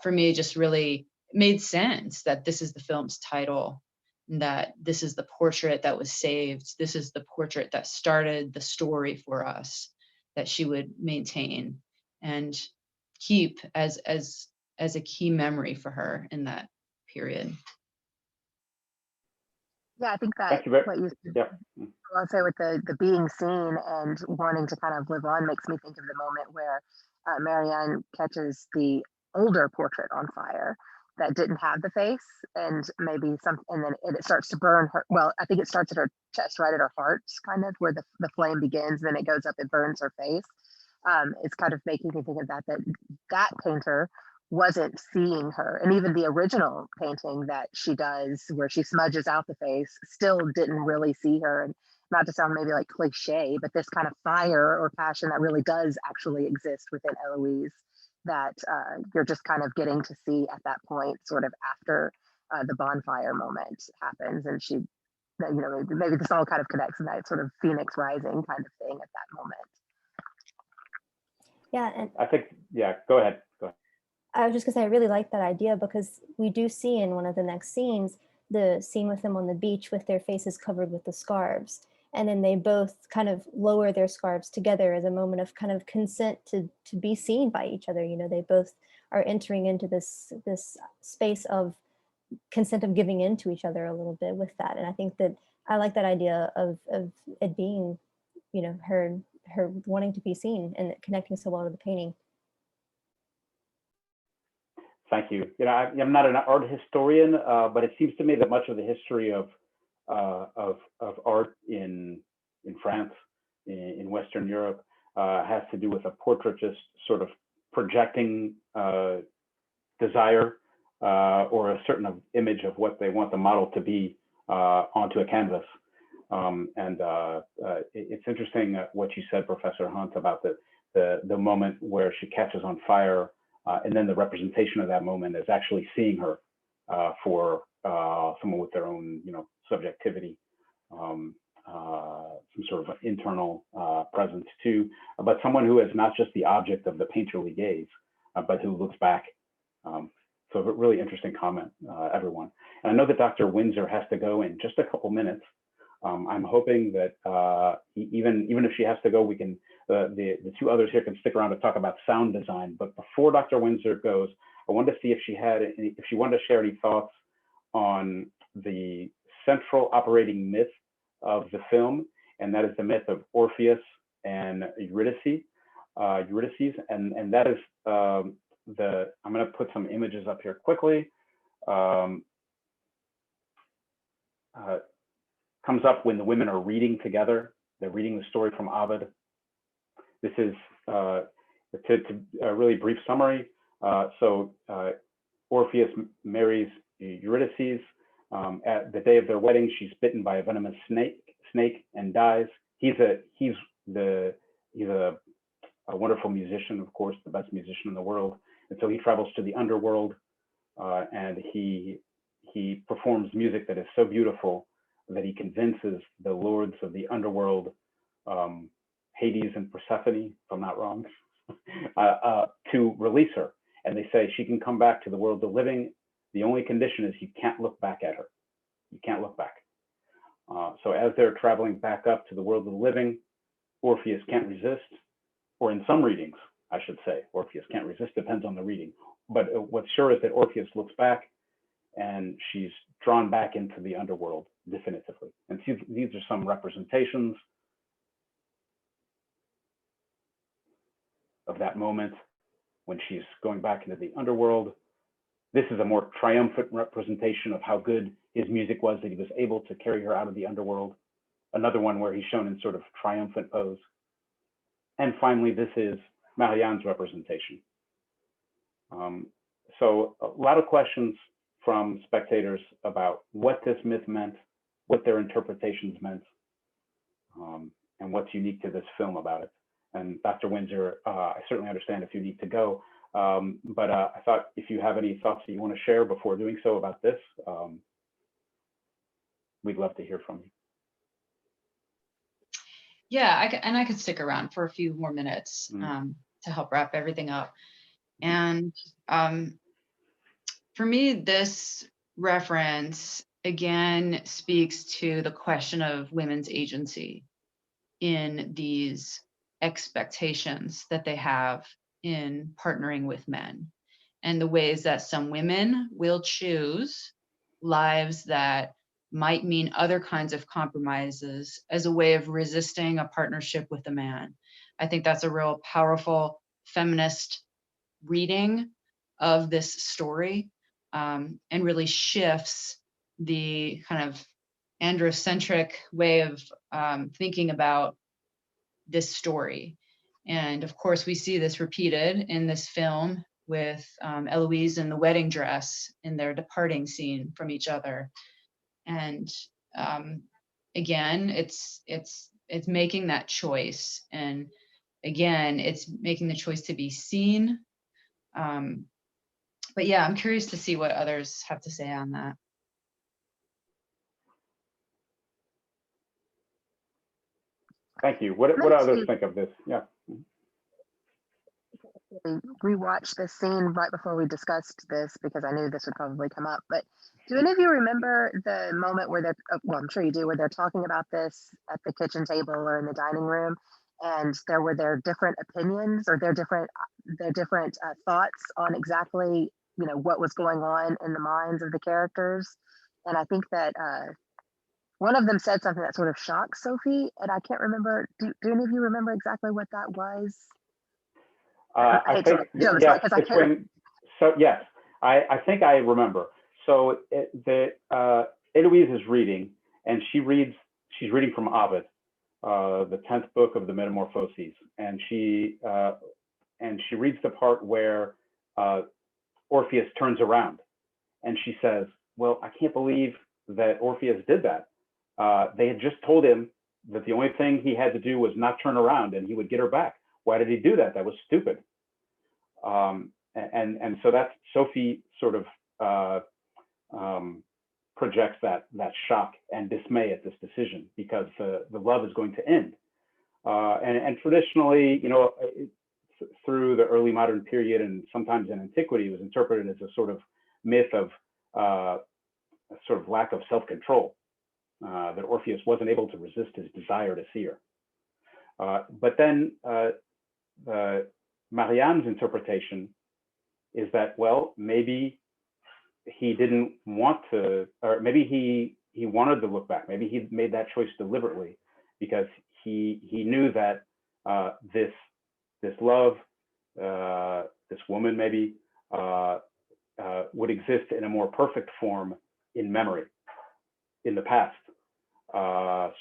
for me just really made sense, that this is the film's title, that this is the portrait that was saved. This is the portrait that started the story for us, that she would maintain and keep as a key memory for her in that period. Yeah, I think that what you said, yeah. I'll say with the being seen and wanting to kind of live on makes me think of the moment where Marianne catches the older portrait on fire that didn't have the face, and maybe and then it starts to burn her. Well, I think it starts at her chest, right at her heart, kind of where the flame begins, then it goes up, it burns her face. It's kind of making me think of that painter wasn't seeing her, and even the original painting that she does where she smudges out the face still didn't really see her. And not to sound maybe like cliche, but this kind of fire or passion that really does actually exist within Eloise, that you're just kind of getting to see at that point, sort of after the bonfire moment happens, and she, you know, maybe this all kind of connects in that sort of phoenix rising kind of thing at that moment. Yeah, and I think, yeah, go ahead. I was just gonna say, I really like that idea, because we do see in one of the next scenes, the scene with them on the beach with their faces covered with the scarves. And then they both kind of lower their scarves together as a moment of kind of consent to be seen by each other. You know, they both are entering into this space of consent, of giving in to each other a little bit with that. And I think that I like that idea of it being, you know, her wanting to be seen and connecting so well to the painting. Thank you. You know, I'm not an art historian, but it seems to me that much of the history of art in France, in Western Europe, has to do with a portraitist sort of projecting desire or a certain image of what they want the model to be onto a canvas. It's interesting what you said, Professor Hunt, about the moment where she catches on fire. And then the representation of that moment is actually seeing her for someone with their own, you know, subjectivity, some sort of internal presence too, but someone who is not just the object of the painterly gaze, but who looks back. So a really interesting comment, everyone. And I know that Dr. Windsor has to go in just a couple minutes. I'm hoping that even if she has to go, we can, the two others here can stick around to talk about sound design. But before Dr. Windsor goes, I wanted to see if she wanted to share any thoughts on the central operating myth of the film, and that is the myth of Orpheus and Eurydice. And that is I'm going to put some images up here quickly. Comes up when the women are reading together. They're reading the story from Ovid. This is a really brief summary. Orpheus marries Eurydice. At the day of their wedding, she's bitten by a venomous snake and dies. He's a wonderful musician, of course, the best musician in the world. And so he travels to the underworld, and he performs music that is so beautiful that he convinces the lords of the underworld, Hades and Persephone, if I'm not wrong, to release her. And they say she can come back to the world of the living. The only condition is you can't look back at her. You can't look back. So as they're traveling back up to the world of the living, Orpheus can't resist, or in some readings, I should say, Orpheus can't resist, depends on the reading. But what's sure is that Orpheus looks back and she's drawn back into the underworld definitively. And these are some representations. of that moment when she's going back into the underworld. This is a more triumphant representation of how good his music was, that he was able to carry her out of the underworld. Another one where he's shown in sort of triumphant pose. And finally, this is Marianne's representation. So a lot of questions from spectators about what this myth meant, what their interpretations meant, and what's unique to this film about it. And Dr. Windsor, I certainly understand if you need to go, but I thought if you have any thoughts that you want to share before doing so about this, we'd love to hear from you. Yeah, I could stick around for a few more minutes to help wrap everything up. And for me, this reference again speaks to the question of women's agency in these expectations that they have in partnering with men, and the ways that some women will choose lives that might mean other kinds of compromises as a way of resisting a partnership with a man. I think that's a real powerful feminist reading of this story, and really shifts the kind of androcentric way of thinking about this story. And of course, we see this repeated in this film with Eloise in the wedding dress in their departing scene from each other. And again, it's making that choice. And again, it's making the choice to be seen. But yeah, I'm curious to see what others have to say on that. Thank you. What others think of this? Yeah. Rewatched this scene right before we discussed this because I knew this would probably come up. But do any of you remember the moment where they're, well, I'm sure you do, where they're talking about this at the kitchen table or in the dining room, and there were their different opinions or their different thoughts on exactly, you know, what was going on in the minds of the characters. And I think that one of them said something that sort of shocked Sophie, and I can't remember. Do any of you remember exactly what that was? I think, yes, yes, I think I remember. So Eloise is reading, and she's reading from Ovid, the 10th book of the Metamorphoses, and she reads the part where Orpheus turns around, and she says, "Well, I can't believe that Orpheus did that. They had just told him that the only thing he had to do was not turn around, and he would get her back. Why did he do that? That was stupid." And so that's Sophie sort of projects that shock and dismay at this decision because the love is going to end. And traditionally, you know, through the early modern period and sometimes in antiquity, it was interpreted as a sort of myth of a sort of lack of self-control, that Orpheus wasn't able to resist his desire to see her. But then Marianne's interpretation is that, well, maybe he didn't want to, or maybe he wanted to look back. Maybe he made that choice deliberately because he knew that this love, this woman maybe, would exist in a more perfect form in memory, in the past,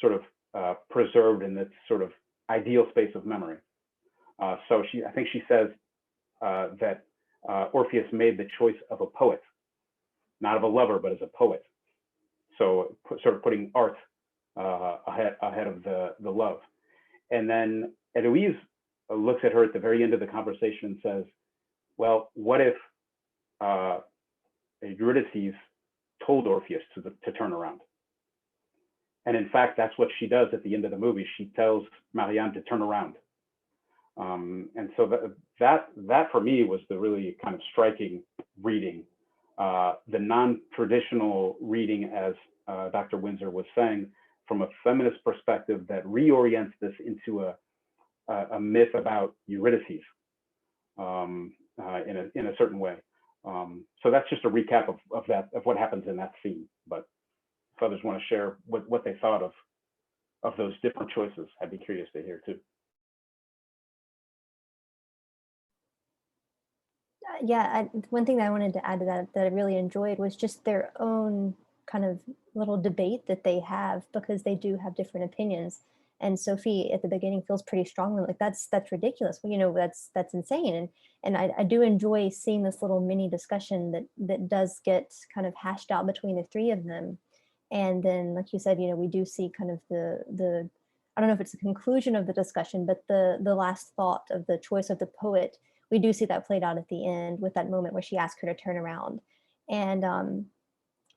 sort of preserved in this sort of ideal space of memory. So I think she says that Orpheus made the choice of a poet, not of a lover, but as a poet. So sort of putting art ahead of the love. And then Eloise looks at her at the very end of the conversation and says, well, what if Eurydice told Orpheus to turn around? And in fact, that's what she does at the end of the movie. She tells Marianne to turn around. And so that for me was the really kind of striking reading, the non-traditional reading, as Dr. Windsor was saying, from a feminist perspective that reorients this into a myth about Eurydice in a certain way. So that's just a recap of what happens in that scene. But if others want to share what they thought of those different choices, I'd be curious to hear too. Yeah, one thing that I wanted to add to that that I really enjoyed was just their own kind of little debate that they have, because they do have different opinions. And Sophie at the beginning feels pretty strongly like that's ridiculous. Well, you know, that's insane. And I do enjoy seeing this little mini discussion that does get kind of hashed out between the three of them. And then, like you said, you know, we do see kind of the I don't know if it's the conclusion of the discussion, but the last thought of the choice of the poet. We do see that played out at the end with that moment where she asked her to turn around. And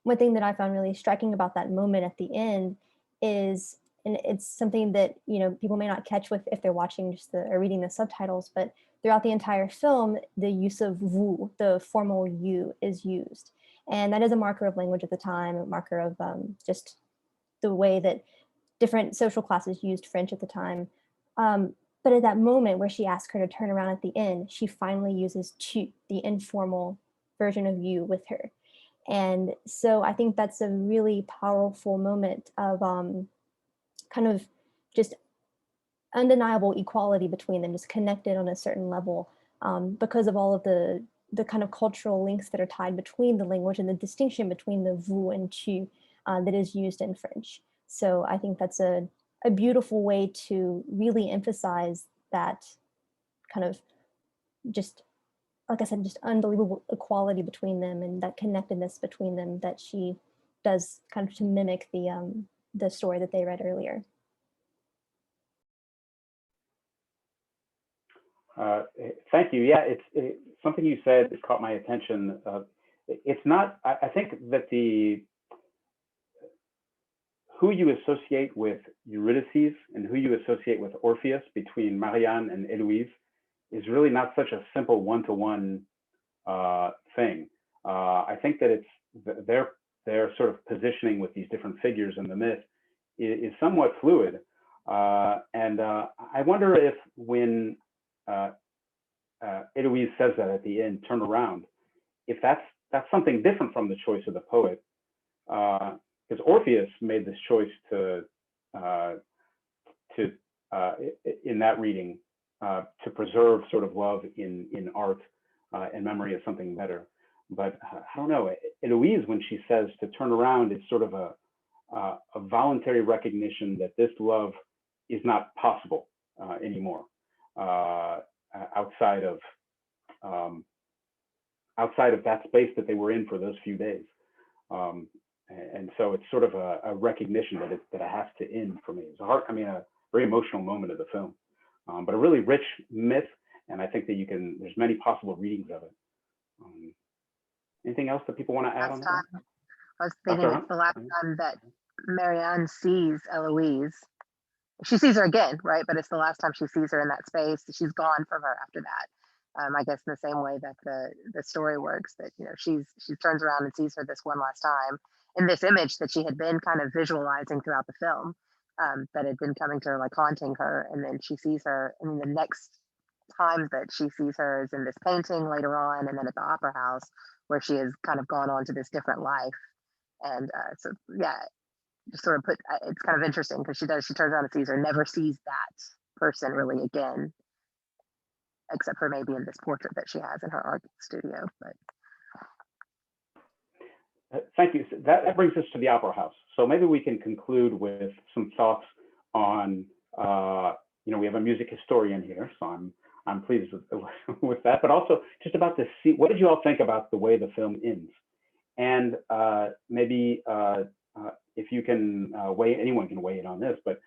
one thing that I found really striking about that moment at the end is, and it's something that, you know, people may not catch with if they're watching just or reading the subtitles, but throughout the entire film, the use of vous, the formal you, is used. And that is a marker of language at the time, a marker of just the way that different social classes used French at the time. But at that moment where she asked her to turn around at the end, she finally uses tu, the informal version of you, with her. And so I think that's a really powerful moment of kind of just undeniable equality between them, just connected on a certain level, because of all of the kind of cultural links that are tied between the language and the distinction between the vous and tu that is used in French. So I think that's a beautiful way to really emphasize that kind of just, like I said, just unbelievable equality between them and that connectedness between them that she does kind of to mimic the story that they read earlier. Thank you. Yeah, it's something you said has caught my attention. It's not, I think that who you associate with Eurydice and who you associate with Orpheus between Marianne and Héloïse is really not such a simple one-to-one thing. I think that it's their sort of positioning with these different figures in the myth is somewhat fluid. And I wonder if when Héloïse says that at the end, turn around, if that's something different from the choice of the poet. Because Orpheus made this choice to in that reading to preserve sort of love in art and memory as something better. But I don't know, Héloïse, when she says to turn around, it's sort of a voluntary recognition that this love is not possible anymore outside of that space that they were in for those few days. And so it's sort of a recognition that it has to end for me. It's a very emotional moment of the film, but a really rich myth. And I think that there's many possible readings of it. Anything else that people want to add on that? I was thinking it's the last time that Marianne sees Héloïse. She sees her again, right? But it's the last time she sees her in that space. She's gone from her after that. I guess in the same way that the story works, that, you know, she turns around and sees her this one last time in this image that she had been kind of visualizing throughout the film, that had been coming to her, like haunting her, and then she sees her, and the next time that she sees her is in this painting later on, and then at the opera house where she has kind of gone on to this different life. And so yeah, just sort of it's kind of interesting because she turns around and sees her, never sees that person really again, except for maybe in this portrait that she has in her art studio. But thank you. That brings us to the opera house. So maybe we can conclude with some thoughts on, you know, we have a music historian here, so I'm pleased with that, but also just about the scene. What did you all think about the way the film ends? And maybe if you can anyone can weigh in on this, but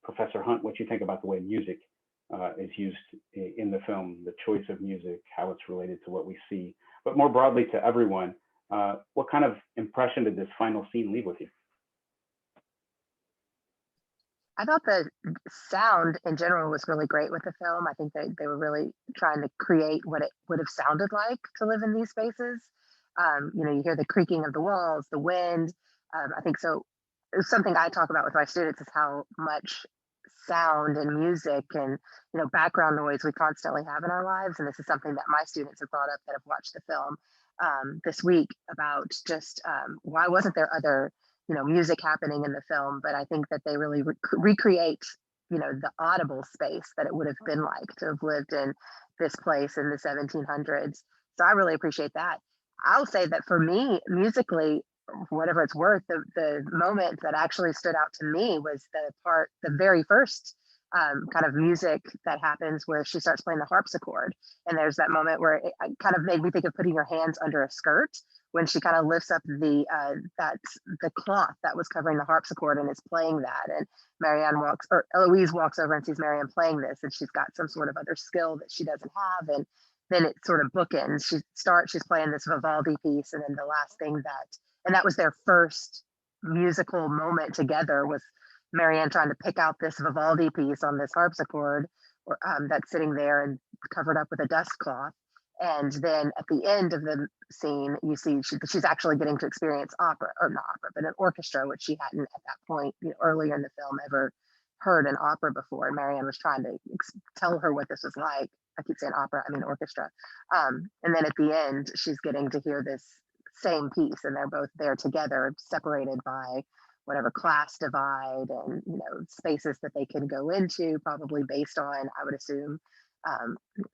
Professor Hunt, what you think about the way music is used in the film, the choice of music, how it's related to what we see, but more broadly to everyone, what kind of impression did this final scene leave with you? I thought the sound in general was really great with the film. I think they were really trying to create what it would have sounded like to live in these spaces. You know, you hear the creaking of the walls, the wind. I think so. It's something I talk about with my students is how much sound and music and, you know, background noise we constantly have in our lives. And this is something that my students have brought up that have watched the film this week about just why wasn't there other, you know, music happening in the film. But I think that they really recreate you know, the audible space that it would have been like to have lived in this place in the 1700s. So I really appreciate that. I'll say that for me, musically, for whatever it's worth, the moment that actually stood out to me was the very first kind of music that happens where she starts playing the harpsichord. And there's that moment where it kind of made me think of putting your hands under a skirt when she kind of lifts up the cloth that was covering the harpsichord and is playing that. And Eloise walks over and sees Marianne playing this, and she's got some sort of other skill that she doesn't have. And then it sort of bookends. She's playing this Vivaldi piece, and then the last thing and that was their first musical moment together, was Marianne trying to pick out this Vivaldi piece on this harpsichord that's sitting there and covered up with a dust cloth. And then at the end of the scene, you see she's actually getting to experience opera, or not opera, but an orchestra, which she hadn't at that point, you know, earlier in the film, ever heard an opera before. And Marianne was trying to tell her what this was like. I keep saying opera, I mean orchestra. And then at the end, she's getting to hear this same piece, and they're both there together, separated by whatever class divide and, you know, spaces that they can go into, probably based on, I would assume,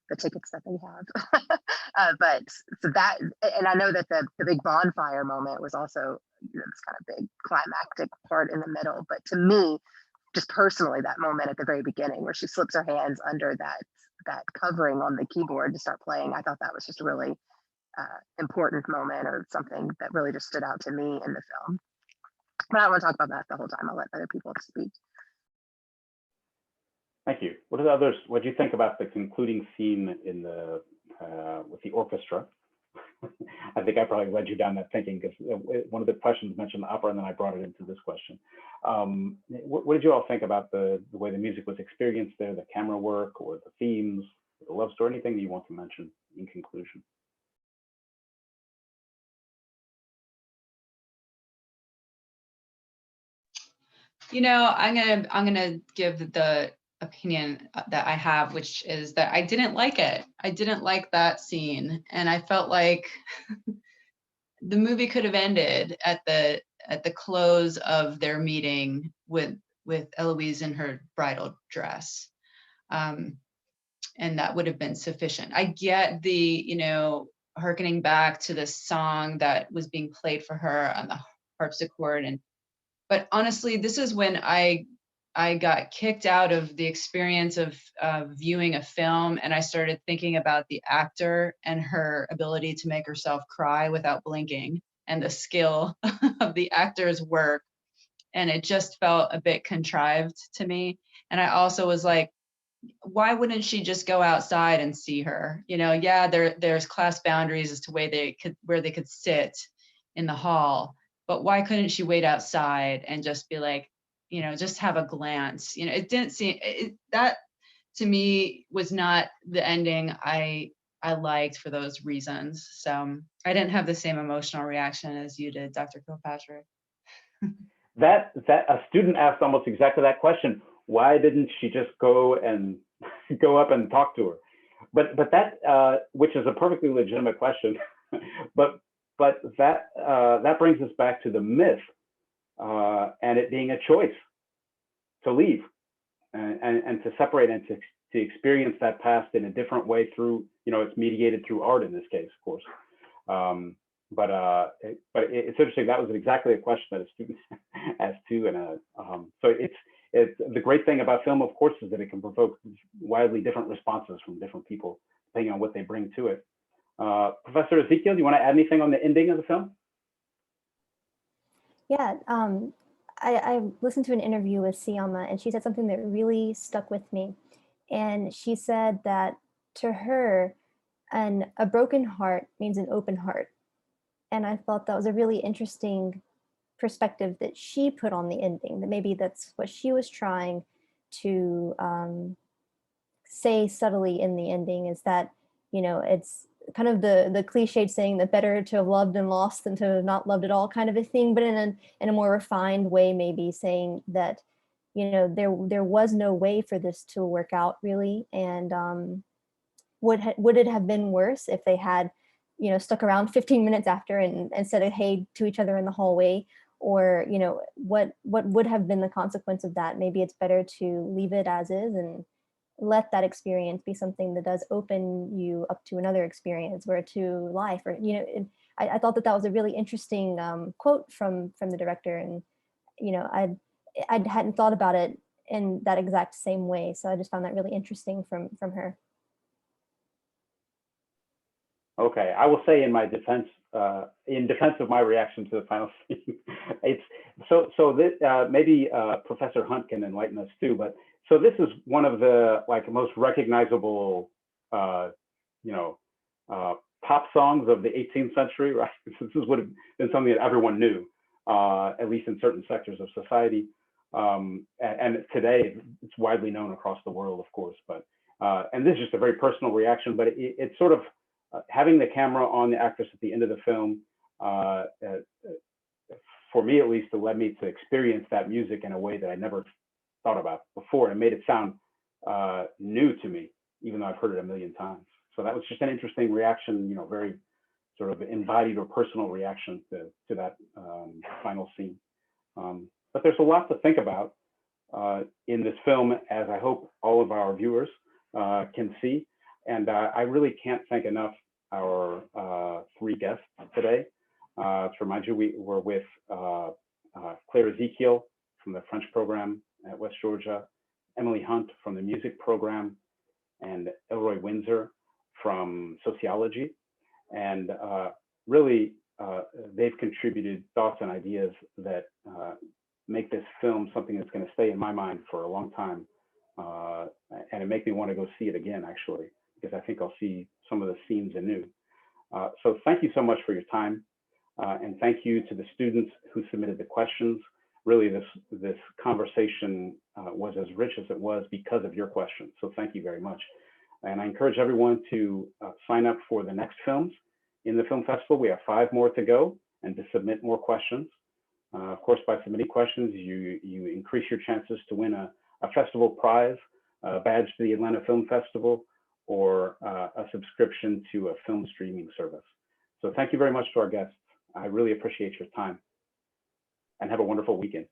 the tickets that they have. But so that, and I know that the big bonfire moment was also, you know, this kind of big climactic part in the middle. But to me, just personally, that moment at the very beginning where she slips her hands under that covering on the keyboard to start playing, I thought that was just a really important moment, or something that really just stood out to me in the film. But I don't want to talk about that the whole time. I'll let other people speak. Thank you. What do you think about the concluding scene in the with the orchestra? I think I probably led you down that thinking, because one of the questions mentioned the opera, and then I brought it into this question. What did you all think about the way the music was experienced there, the camera work, or the themes, the love story, anything that you want to mention in conclusion? You know, I'm gonna give the opinion that I have, which is that I didn't like it. I didn't like that scene, and I felt like the movie could have ended at the close of their meeting with Eloise in her bridal dress, and that would have been sufficient. I get the, you know, hearkening back to the song that was being played for her on the harpsichord, but honestly, this is when I got kicked out of the experience of viewing a film, and I started thinking about the actor and her ability to make herself cry without blinking, and the skill of the actor's work. And it just felt a bit contrived to me. And I also was like, why wouldn't she just go outside and see her? You know, yeah, there's class boundaries as to where they could sit in the hall, but why couldn't she wait outside and just be like, you know, just have a glance? You know, it didn't seem, that to me was not the ending I liked for those reasons. So I didn't have the same emotional reaction as you did, Dr. Kilpatrick. That a student asked almost exactly that question. Why didn't she just go up and talk to her? But that, which is a perfectly legitimate question, but that brings us back to the myth, and it being a choice to leave and to separate, and to experience that past in a different way through, you know, it's mediated through art in this case, of course. But it's interesting. That was exactly a question that a student asked too, and so it's the great thing about film, of course, is that it can provoke widely different responses from different people depending on what they bring to it. Professor Ezekiel, do you want to add anything on the ending of the film? Yeah, I listened to an interview with Sciamma, and she said something that really stuck with me. And she said that to her, a broken heart means an open heart. And I thought that was a really interesting perspective that she put on the ending, that maybe that's what she was trying to say subtly in the ending, is that, you know, it's kind of the cliched saying that better to have loved and lost than to have not loved at all kind of a thing, but in a more refined way, maybe saying that, you know, there was no way for this to work out really. And would it have been worse if they had, you know, stuck around 15 minutes after and said hey to each other in the hallway? or, you know, what would have been the consequence of that. Maybe it's better to leave it as is and let that experience be something that does open you up to another experience or to life, or, you know, I thought that was a really interesting quote from the director. And, you know, I hadn't thought about it in that exact same way. So I just found that really interesting from her. Okay, I will say in my defense, in defense of my reaction to the final scene, it's so this, maybe Professor Hunt can enlighten us too. But so this is one of the like most recognizable, you know, pop songs of the 18th century, right? This would have been something that everyone knew, at least in certain sectors of society. And today it's widely known across the world, of course. But and this is just a very personal reaction, but it's sort of having the camera on the actress at the end of the film, for me at least, it led me to experience that music in a way that I never thought about before. It made it sound new to me, even though I've heard it a million times. So that was just an interesting reaction, you know, very sort of embodied or personal reaction to that final scene. But there's a lot to think about in this film, as I hope all of our viewers can see. And I really can't thank enough our three guests today. To remind you, we were with Claire Ezekiel from the French program at West Georgia, Emily Hunt from the music program, and Elroy Windsor from sociology. And really, they've contributed thoughts and ideas that make this film something that's going to stay in my mind for a long time. And it makes me want to go see it again, actually, because I think I'll see some of the scenes anew. So thank you so much for your time. And thank you to the students who submitted the questions. Really, this conversation was as rich as it was because of your questions. So thank you very much. And I encourage everyone to sign up for the next films in the film festival. We have 5 more to go, and to submit more questions. Of course, by submitting questions, you increase your chances to win a festival prize, a badge to the Atlanta Film Festival, or a subscription to a film streaming service. So thank you very much to our guests. I really appreciate your time, and have a wonderful weekend.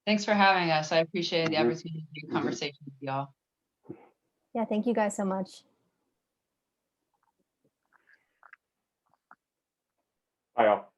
Thanks for having us. I appreciate the opportunity to do a conversation with y'all. Yeah, thank you guys so much. Bye, all.